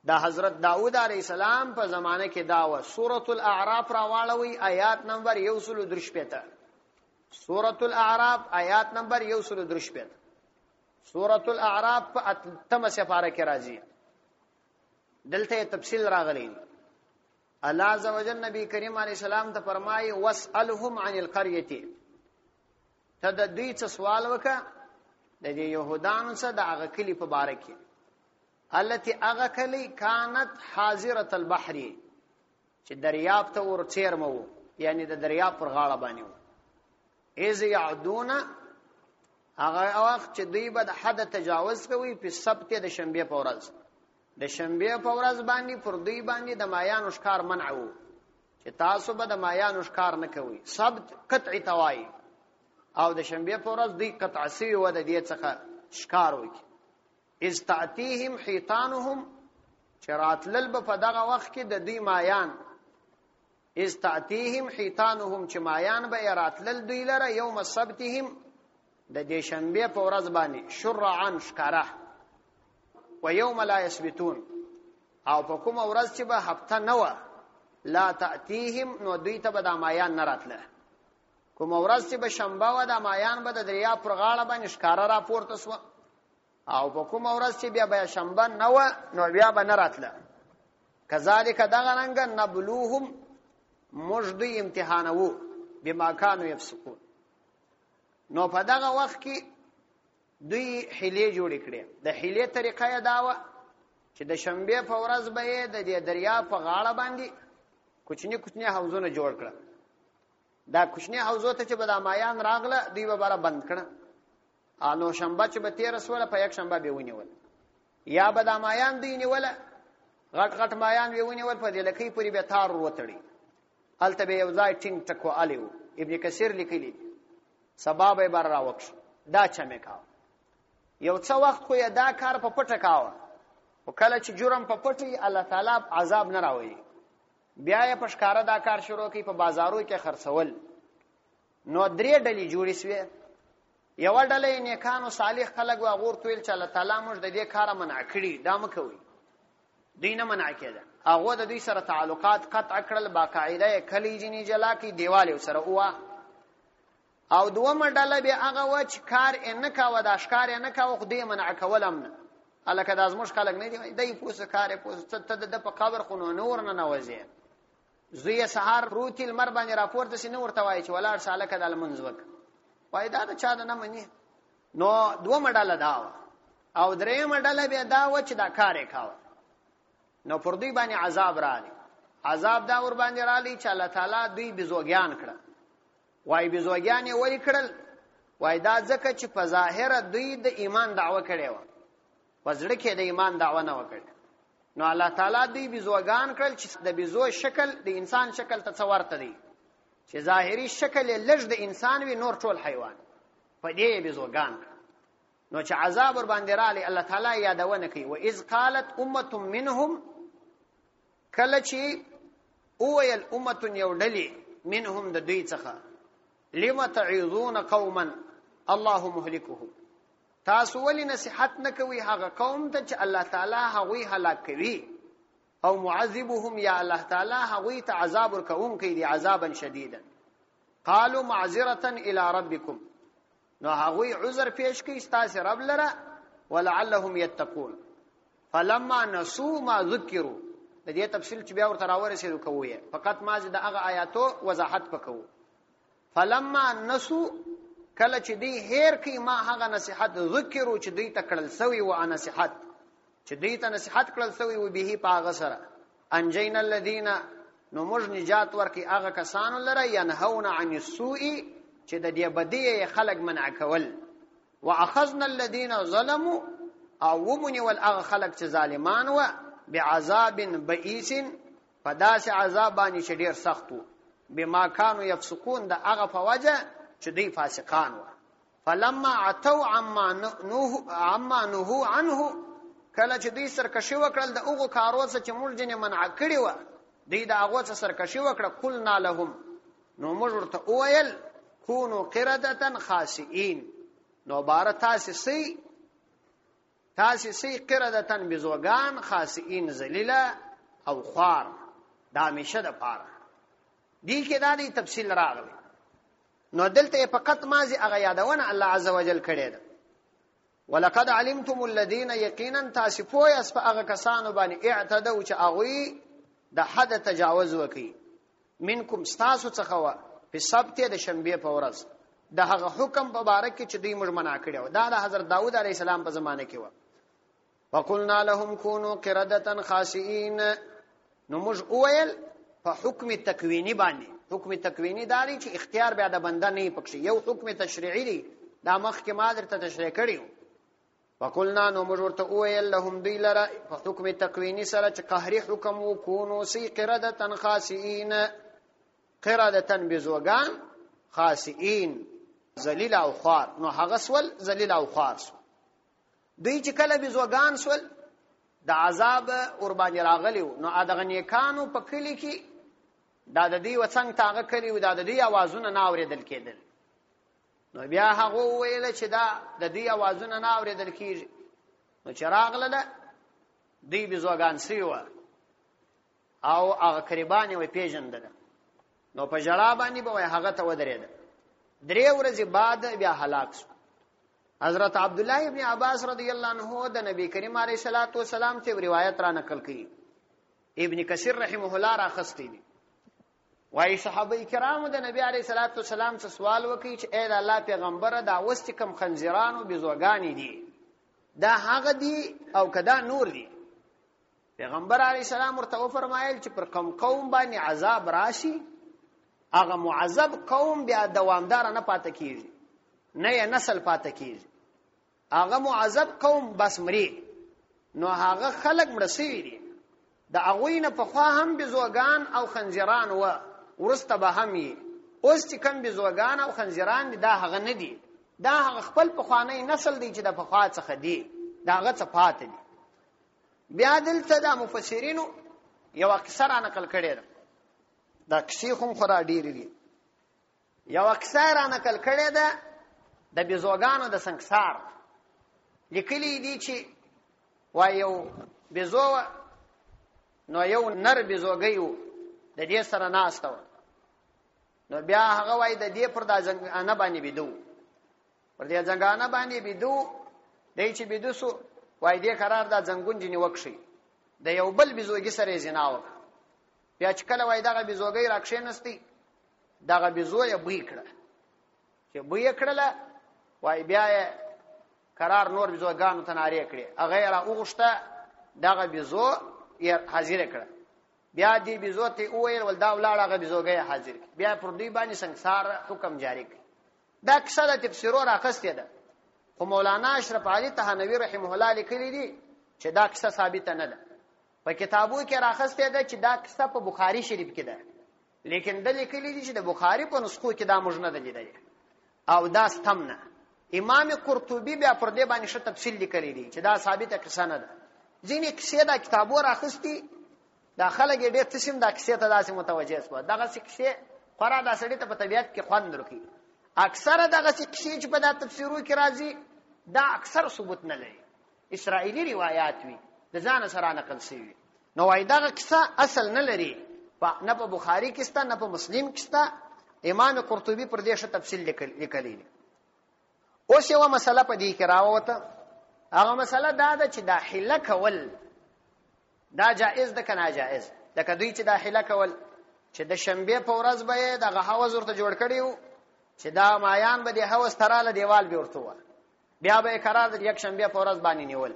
دا حضرت داؤد علیه السلام په زمانه کې دا و. سورۃ الاعراف راوالوي آیات نمبر 133. سورۃ الاعراف آیات نمبر 133. سورۃ الاعراف په اتمه سپاره کې راځي، دلته تفصیل راغلی. الله عز وجل نبی کریم علیه السلام ته فرمایي واسالهم عن القريه، ته د دوی څه سوال وکړه د يهودانو څخه د هغه کلی په باره کې التي هغه کلی كانت حاضره البحر چې دریاب ته ورچیر مو، یعنی د دریاب پر غاړه باندې و. اذ يعدون هغه وخت چې دوی به د حد تجاوز کوي په سبت د شنبه په ورځ. د شنبه په ورځ باندې پر دوی باندې د مایانو ښکار منع وو چې تاسو به د مایانو ښکار نه کوي. سبت قطعی توای او د شنبه په ورځ دوی قطع سی و د دې څخه ښکار وکي. اذ تاتيهم حيتانهم چرات للب په دغه وخت کې د دوی مایان استاتیهم حیتانهم چې مایان به راتلل دوی لره یوم سبتهم د دې شنبه په ورځ باندې شرعا شکاره و یوم لا یثبتون او په کوم ورځ چې به هفته نه و لا تاتیهم نو دوی ته به د مایان نه راتله کوم ورځ چې به شنبه و د مایان به د دریا پر غاړه باندې شکاره را پورته سو او په کوم ورځ چې بیا به شنبه نه و نو بیا به نه راتله کذالک دغه رنګ نبلوهم مجدی امتحانو بما كانوا يفسقون نو په دغه وخت کې دوی حیلې جوړې کړې د حیلې طریقه یې دا و چې د شنبه په ورځ به د دریا په غاړه باندې کوچنی حوضونه جوړ کړل دا کوچنی حوضو ته چې به د مایان راغله دوی به بار بند کړه نو شنبه چې به 13 ولا په یک شنبه به ونیول یا به د مایان دوی نیول غټ مایان به ونیول په دې لکې پوری به تار وروتړي الته به یو ځای ټینګ ټکو الیو ابن کثیر لیکلی سبب یې بار راوښ دا چمه کاو یو څو وخت خو دا کار په پټه کاوه وکړه چې جرم په پټي الله تعالی عذاب نه راوړي بیا یې پښکارا دا کار شروع کړي په بازارو کې خرڅول نو درې ډلې جوړې شوې یو ډله نیکانو صالح خلک و غور تویل چې الله تعالی موږ د دې کار منع کړی دا مکوي دینه منع کړه هغه د دې سره تعلقات قطع کړل باقاعده کلی جنې جلا کی دیواله سره هوا او دومره ډله به هغه و چې کار نه کاوه د اشکار نه کاوه خو دې منع کولم نه الکه د ازمش خلک نه دی دای پوس کار پوس ته د په قبر خونو نور نه نوځي زوی سحر پروتیل مر باندې راپورته سي نور توای چې ولاړ سالکه د المنزوک وای دا چا نه مني نو دومره ډله دا او درېمه ډله به دا و چې دا کار کاوه نو پر دوی باندې عذاب راغی عذاب دا ور باندې رالی چې الله تعالی دوی بزوګیان کړه وای بزوګیان یې وری کړل وای دا ځکه چې په ظاهر دوی د ایمان دعوه کړي و وزړه کې د ایمان دعوه نه وکړي نو الله تعالی دوی بزوګان کړل چې د بزو شکل د انسان شکل تصورته دی چې ظاهري شکل لږ د انسان وي نور ټول حیوان په دې بزوګان نو چې عذاب ور باندې رالی الله تعالی یادونه کوي و اذ قالت امه منهم کله چې اویل امه یو ډلې منهم د دوی څخه لم تعظون قوما الله مهلكهم تاسو ولې نصيحت نکوي هغه قوم ته چې الله تعالی هغوی هلاک کوي او معذبهم یا الله تعالی هغوی ته عذاب ورکوم کوي دی عذابا شديدا قالوا معذره الى ربكم نو هغوی عذر پیش کوي ستاسو رب لره ولعلهم يتقون فلما نسوا ما ذكروا د دې تفصیل چې بیا ورته راورسېدو کوی فقط ما د هغه آیاتو وضاحت وکړو فلما نسوا کله چې دی هیر کی ما هغه نصيحت ذکرو چې دی تکړل سوی و نصيحت چې دی ته نصيحت کړل سوی و به پاغه سره انجینا الذين نو موږ نجات ورکی هغه کسانو لره ينهون عن السوء چې د دې بدی خلق منع کول واخذنا الذين ظلموا او ومن والغ خلق چې ظالمان و بعذاب بئیس فداس عذاب باندې ډیر سختو بما كانوا يفسقون دا هغه په وجه چې دوی فاسقان و فلما عتوا عما نهوا عنه کله چې دوی سرکشي وکړل د هغه کارو څخه چې موږ جن منع کړی و دوی د هغه څخه سرکشي وکړه قلنا لهم نو موږ ورته وویل كونوا قردة خاسئين نو بار تاسو سي قردة بزوغان خاسئين ذلیلا او خوار دا همیشه د پاره دی کې دا دی تفصیل راغلی نو دلته فقط ماضی هغه یادونه الله عزوجل کړی ده ولقد علمتم الذين يقينا تاسفوا يسف هغه کسانو باندې اعتدوا چې هغه د حد تجاوز وکي منکم استاسو څخه په سبت د شنبه په ورځ د هغه حکم په باره کې چې دوی موږ منع کړو دا د حضرت داوود علیه السلام په زمانه کې و وقلنا لهم كونوا قردة خاسئين نو موږ اویل په حکم تکوینی باندې حکم تکوینی داري چې اختیار بیا د بنده نه پکشي یو حکم تشریعي دی دا مخکې ما درته تشریح کړیو وقلنا نو موږ ورته اویل لهم دی لره په حکم تکوینی سره چې قهري حکم وکونو سي قردة خاسئين قردة بزوغان خاسئين ذلیل او خوار نو هغه سول ذلیل او خوار سو دوی چې کله بزوغان سول د عذاب قربان راغلیو نو ادغه نیکانو په کلی کې دا د دې وڅنګ تاغه کړي او دا د دې आवाजونه نه اوریدل کېدل. نو بیا هغه ویل چې دا د دې आवाजونه نه اوریدل کېږي. نو چې راغله ده دوی بزوګان سیوه او هغه قریبانې وې پیژندل. نو په جړا باندې به هغه ته ودرېده. 3 ورځې بعد بیا هلاک شو. حضرت عبد الله ابن عباس رضی الله عنه د نبی کریم علیه الصلاۃ والسلام ته روایت را نقل کړي. ابن کثیر رحمه الله را خستی دي. وای صحابه کرامو د نبی علیه الصلاۃ والسلام څخه سوال وکړي چې اے د الله پیغمبره دا وست کم خنزیرانو بزوګانی دي دا هغه دي او کدا نور دي؟ پیغمبر علیه السلام ورته فرمایل چې پر کوم قوم باندې عذاب راشي هغه معذب قوم بیا دوامدار نه پاتې کیږي، نه یې نسل پاتې کیږي. هغه معذب قوم بس مري. نو هغه خلق مرسي دي د هغوی نه پخوا هم بزوګان او خنزیران و ورسته به هم یې. اوس چې کوم بزوګان او خنزیران دي دا هغه نه دي، دا هغه خپل پخوانی نسل دی چې د پخوا څخه دی، دا هغه څه پاتې دي. بیا دلته د مفسرینو یو اکثر نقل کړي ده، دا کیسې هم خورا ډېرې دي. یو اکثر نقل کړي ده د بزوګانو د سنگسار. لیکلي دي چې وای یو بزو نو یو نر بزوګیو د دې سره ناسته و. نو بیا هغه وای د دې پر د ځنګانه باندې بيدو، پر دې ځنګانه باندې بيدو دای چې بيدو سو وای دې قرار دا ځنګون جنې وکشي د یو بل بزوګي سره زنا وک. بیا چې کله وای دغه بزوګي راکښې نستی دغه بزو یې بوی کړه. چې بوی کړله وای بیا قرار نور بزوګانو ته ناری کړي. هغه را وغشته دغه بزو یې حاضر کړه. بیا دې بزو ته وویل ول دا ولاړ هغه بزوګي حاضر کړ. بیا پر دوی باندې سنگسار حکم جاری کړ. دا کیسه د تفسیر راخسته ده. خو مولانا اشرف علي تهانوي رحمه الله لیکلي دي چې دا کیسه ثابت نه ده. په کتابو کې راخسته ده چې دا کیسه په بخاري شریف کې ده، لیکن د لیکلي دي چې د بخاري په نسخو کې دا موږ نه ده او دا ستمنه. امام قرطبي بیا پر دې باندې ښه تفصیل لیکلی دي چې دا ثابته کیسه نه ده. ځینې کیسې دا کتابو راخستي دا خلک ډېر قسم دا کیسې ته داسې متوجه شو. دغه کیسې خورا دا سړی ته په طبیعت کې خوند ورکوي. اکثر دغه کیسې چې په دا تفسیرو کې راځي دا اکثر ثبوت نه لري، اسرائیلی روایت وي د ځان سره نقل شوی. نو وای دغه کیسه اصل نه لري، نه په بخاری کې شته نه په مسلم کې شته. امام قرطبي پر دې ښه تفصیل لیکلی دی. اوس یو مسله په دې کې راوته. هغه مسله دا ده چې دا حیله کول دا جائز ده که ناجائز؟ لکه دوی چې دا حیله کول چې د شنبې په ورځ به دغه حوض ورته جوړ کړی و چې دا مایان به د حوض تراله دیوال به ورته وه، بیا به یې قرار د یک شنبې په ورځ باندې نیول.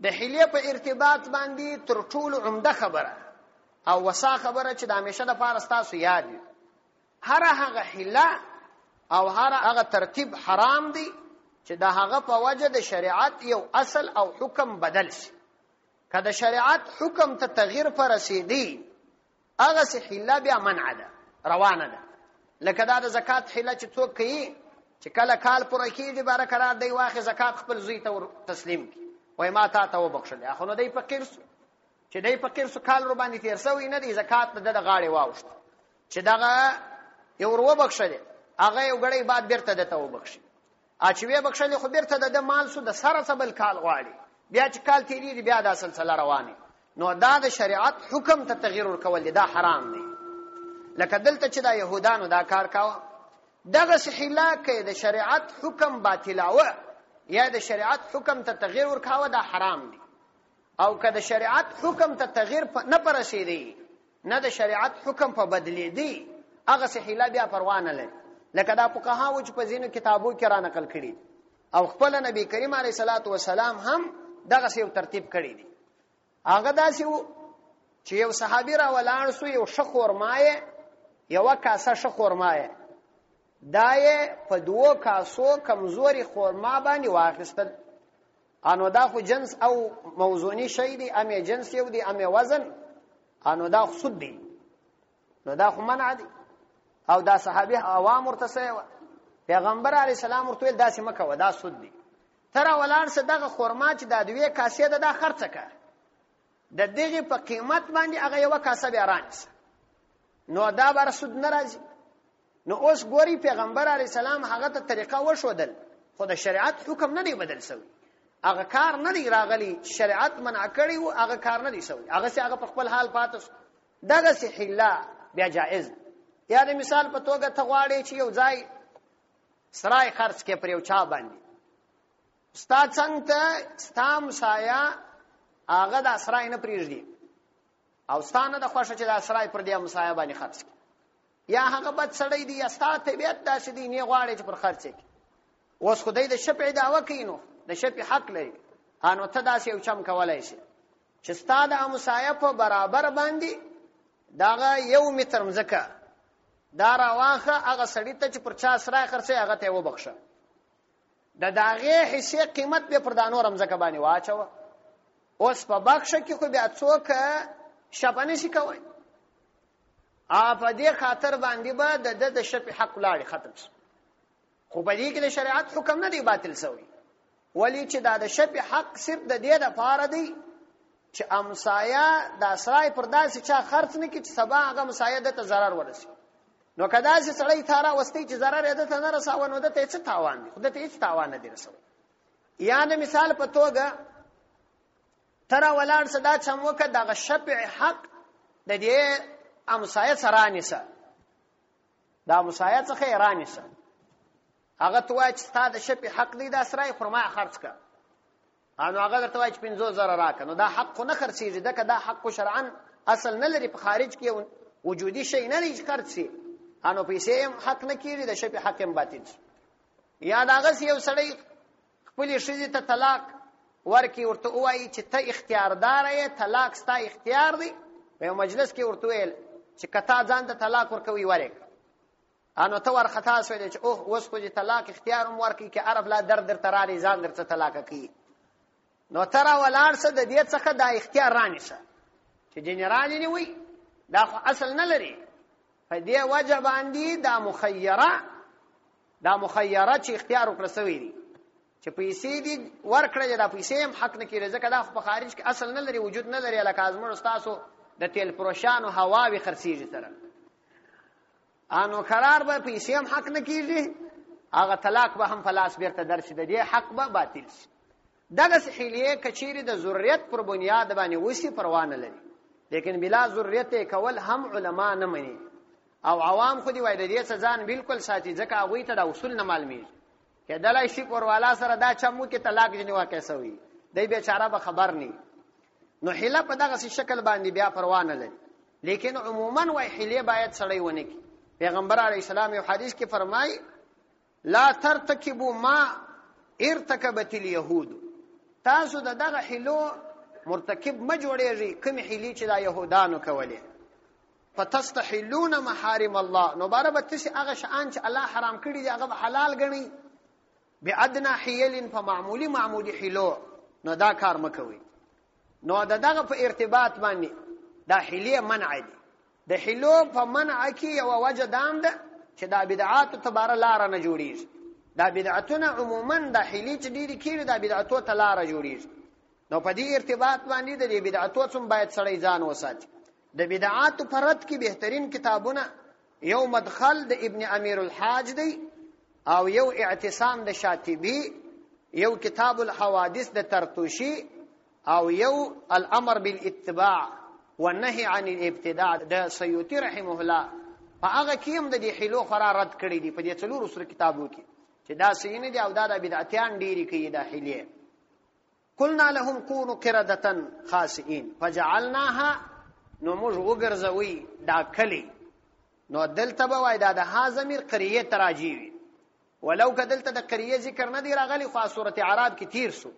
د حیلې په ارتباط باندې تر ټولو عمده خبره او وسا خبره چې د همیشه دپاره ستاسو یاد وي، هر هغه حیله او هر هغه ترتیب حرام دی چې د هغه په وجه د شریعت یو اصل او حکم بدل شي. که د شریعت حکم ته تغییر پر رسیدي هغه سي حیله بیا منع ده، روانه ده. لکه دا د زکات حیله چې څوک کوي چې کله کال پوره کېږي باره قرار دی واخې زکات خپل زوی ته تسلیم کړي، وایي ما تا ته وبخښلی. خو نو دی فقیر سو چې دی فقیر سو کال ور باندې تېر سوی نه دی، زکات د غاړې واوښت چې دغه یو ور وبخښلی هغه یو ګړی بعد بیرته دته وبخښي. چې ویې بخښلی خو بیرته د ده مال سو د سره څه بل کال غواړي، بیا چې کال تېرېږي بیا دا سلسله روانې. نو دا د شریعت حکم ته تغییر ورکول دی، دا حرام دی. لکه دلته چې دا یهودانو دا کار کاوه، دغسې حیله که د شریعت حکم باطلاوه یا د شریعت حکم ته تغییر ورکاوه دا حرام دی. او که د شریعت حکم ته تغییر نه په رسېدی نه د شریعت حکم په بدلېدی هغسې حیله بیا پروا نه لري. لکه دا فقهاو چې په ځینو کتابو کې را نقل کړي او خپل نبی کریم علیه الصلاۃ والسلام هم دغسې یو ترتیب کړی دی. هغه داسې و چې یو صحابي را ولاړ سو، یو ښه خورمایه یوه کاسه ښه خورمایه دا یې په 2 کاسو کمزوري خورما باندې واخیستل. انو دا خو جنس او موضوعي شی دی، ام یې جنس یو دی ام یې وزن، انو دا خو سود دی، نو دا خو منع دی. او دا صحابي عوام ورته سوی، پیغمبر علیه السلام ورته ویل داسې مه کوه دا سود دی. ته را ولاړ سه دغه خورما چې دا 2 کاسې ده دا خرڅه کړه، د دغې په قیمت باندې هغه 1 کاسه بیا رانیسه. نو دا بر سود ناراضي. نو اوس ګوري پیغمبر علی السلام هغه ته طریقه وښودل، خو د شریعت حکم نه دی بدل شوی. هغه کار نه دی راغلی، شریعت منع کړی و، هغه کار نه دی شوی، هغه سي هغه په خپل حال پاتې. دغه سي حلا بیا جائز. یا د مثال په توګه ته غواړې چې یو ځای سرای خرڅ کې پر یو چا باندې، ستا څنګه ته ستا مسایا هغه د سرای نه پریږدي او ستانه د خوښه چې د سرای پر دې مسایا باندې خرڅ کړي، یا هغه بد سړی دی یا ستا طبیعت داسې دی نه غواړي چې پر خرڅ کړي. اوس خدای د شفع دعوه کوي، نو د شفع حق لري. نو ته داسې یو چم کولای شي چې ستا د مسایا په برابر باندې داغه 1 متر مځکه دا راواخه هغه سړی ته چې پر چا سرای خرڅي هغه ته وبخښه، د داغه حصے قیمت به پر دانو رمزکه باندې واچو. اوس په بخښه کې خو بیا څوک شپنه شي کوي، په دې خاطر باندې به د شفع حق لاړې ختم شي. خو په دې کې د شریعت حکم نه دی باطل شوی، ولی چې دا د شفع حق صرف د دې لپاره دی چې امسایا د سرای پر داسې چا خرڅ نه کړي چې سبا هغه مسایا د ته ضرر ورسي. نو کدا چې سړی تارا وستي چې ضرر یې ته نه رساو، نو د ته څه تاوان دی؟ خو د ته هیڅ تاوان نه دی رسوي. یا د مثال په توګه ترا ولاړ صدا چموکه دغه شفع حق د دې امسایه سره نيسه، دا مسایه څخه رانیسه، هغه توای چې ستا د شفع حق دی دا سرای خرما خرڅ کا، انو هغه توای چې 50,000 راکه، نو دا حق نه خرڅیږي، دا حق شرعاً اصل نه لري، په خارج کې وجودي شی نه لري خرڅي، انو پیسې حق نه کیږي، د شفع حق هم باطل. یا داغه یو سړی خپل شې ته طلاق ورکی ورته وایي چې ته اختیاردار یې، طلاق ستا اختیار دی. په مجلس کې ورته ویل چې کتا ځان ته طلاق ورکوي ورک، انو ته ورختا شوی چې اوه اوس خو دې طلاق اختیار هم ورکی کې عرب لا در تراري ځان درته طلاق کوي. نو ترا ولاړ څه د دې څخه دا اختیار رانیسه چې جنرال نه وي، دا خو اصل نه لري. په دې وجه باندې دا مخیره چې اختیار وکړسوي دي چې پیسې دي ورکړل، دا پیسې هم حق نه کیږي ځکه دا خو په خارج کې اصل نه لري، وجود نه لري. لکه ازمن استادو د تیل پروشانو هواوي خرڅيږي سره، انو قرار به پیسې هم حق نه کیږي، هغه طلاق به هم فلاس بیرته درشي، د دې حق به باطل شي. دغه حیلیه کچيري د ضرورت پر بنیاد باندې وسی پروا نه لري، لیکن بلا ضرورت کول هم علما نه مني او عوام خو دی وای د دې ځان بالکل ساتي، ځکه هغه ته د اصول نه معلومي کېدلای شي پروالا سره دا چمو کې طلاق جنې واقع شوی دی، بیچاره به خبر نه. نو حیله په دغه شکل باندې بیا پروا نه لري، لیکن عموما وای حیله باید سړی ونه کی. پیغمبر علیه السلام یو حدیث کې فرمای لا ترتکبوا ما ارتكبت اليهود، تاسو دغه حیلو مرتکب ما جوړیږي کوم حیلی چې دا يهودانو کولې، فتستحلون محارم الله، نو بار به تاسو هغه شان چې الله حرام کړی دی هغه حلال غني بأدنى حيل، فمعمولي حیلو، نو دا کار مکوي. نو دغه په ارتباط باندې دا حیله منع دي. د حیلو په منع کې یو وجه دام ده چې دا بدعات تبار لار نه جوړیږي، دا بدعتونه عموما د حیلې چې ډیری کېږي دا بدعتو ته لار جوړیږي. نو په دې ارتباط باندې د بدعتو څخه باید سړی ځان وساتي. د بدعات پرد کې بهترین کتابونه یو مدخل د ابن امیر الحاج دی، او یو اعتصام د شاطبی، یو کتاب الحوادث د ترتوشی، او یو الامر بالاتباع والنهي عن الابتداع د سیوطی رحمه الله. هغه کیم د دې حلو قرار رد کړی دی په دې څلور سره کتابو کې چې دا سینې دی او دا د بدعتيان ډیری کوي دا حلیه. قلنا لهم كونوا قردة خاسئين فجعلناها، نو موږ وګرځوي دا کلی، نو دلته به وای دا د ها ضمیر قریه تراجی، ولو کدلته د قریه ذکر نه دی راغلی خو سورته عرب کې تیر سو،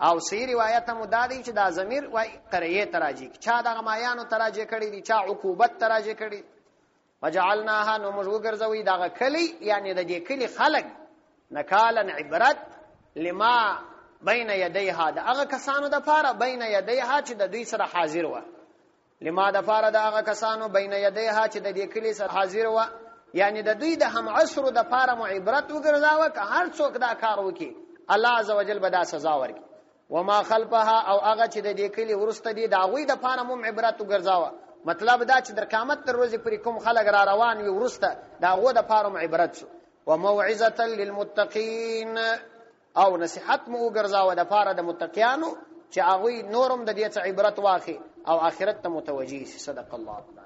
او سی روایت هم دادی چې دا ضمیر وای قریه تراجی، چا د غمایانو تراجی کړي دي، چا عقوبت تراجی کړي. وجعلناها، نو موږ وګرځوي دا کلی، یعنی د دې کلی خلق نکالن عبرت لما بین یدیها، دا هغه کسانو د پاره بین یدیها چې د دوی سره حاضر و، لما د پاره د هغه کسانو بین یدیها چې د دې کلی سره حاضر و، یعنی د دوی د هم عصر د پاره مو عبرت وګرځاوه، که هر څوک دا کار وکي الله عزوجل به دا سزا ورکړي. وما خلفها، او هغه چې د دې کلی ورسته دي دا غوی د پاره مو عبرت وګرځاوه، مطلب دا چې در قیامت تر ورځې پورې کوم خلک را روان وي وروسته د هغو دپاره مو عبرت شو. وموعظة للمتقین، او نصیحت مو وګرځاوه دپاره د متقیانو چې هغوی نورم د دې څه عبرت واخلي او آخرت ته متوجه شي. صدق الله.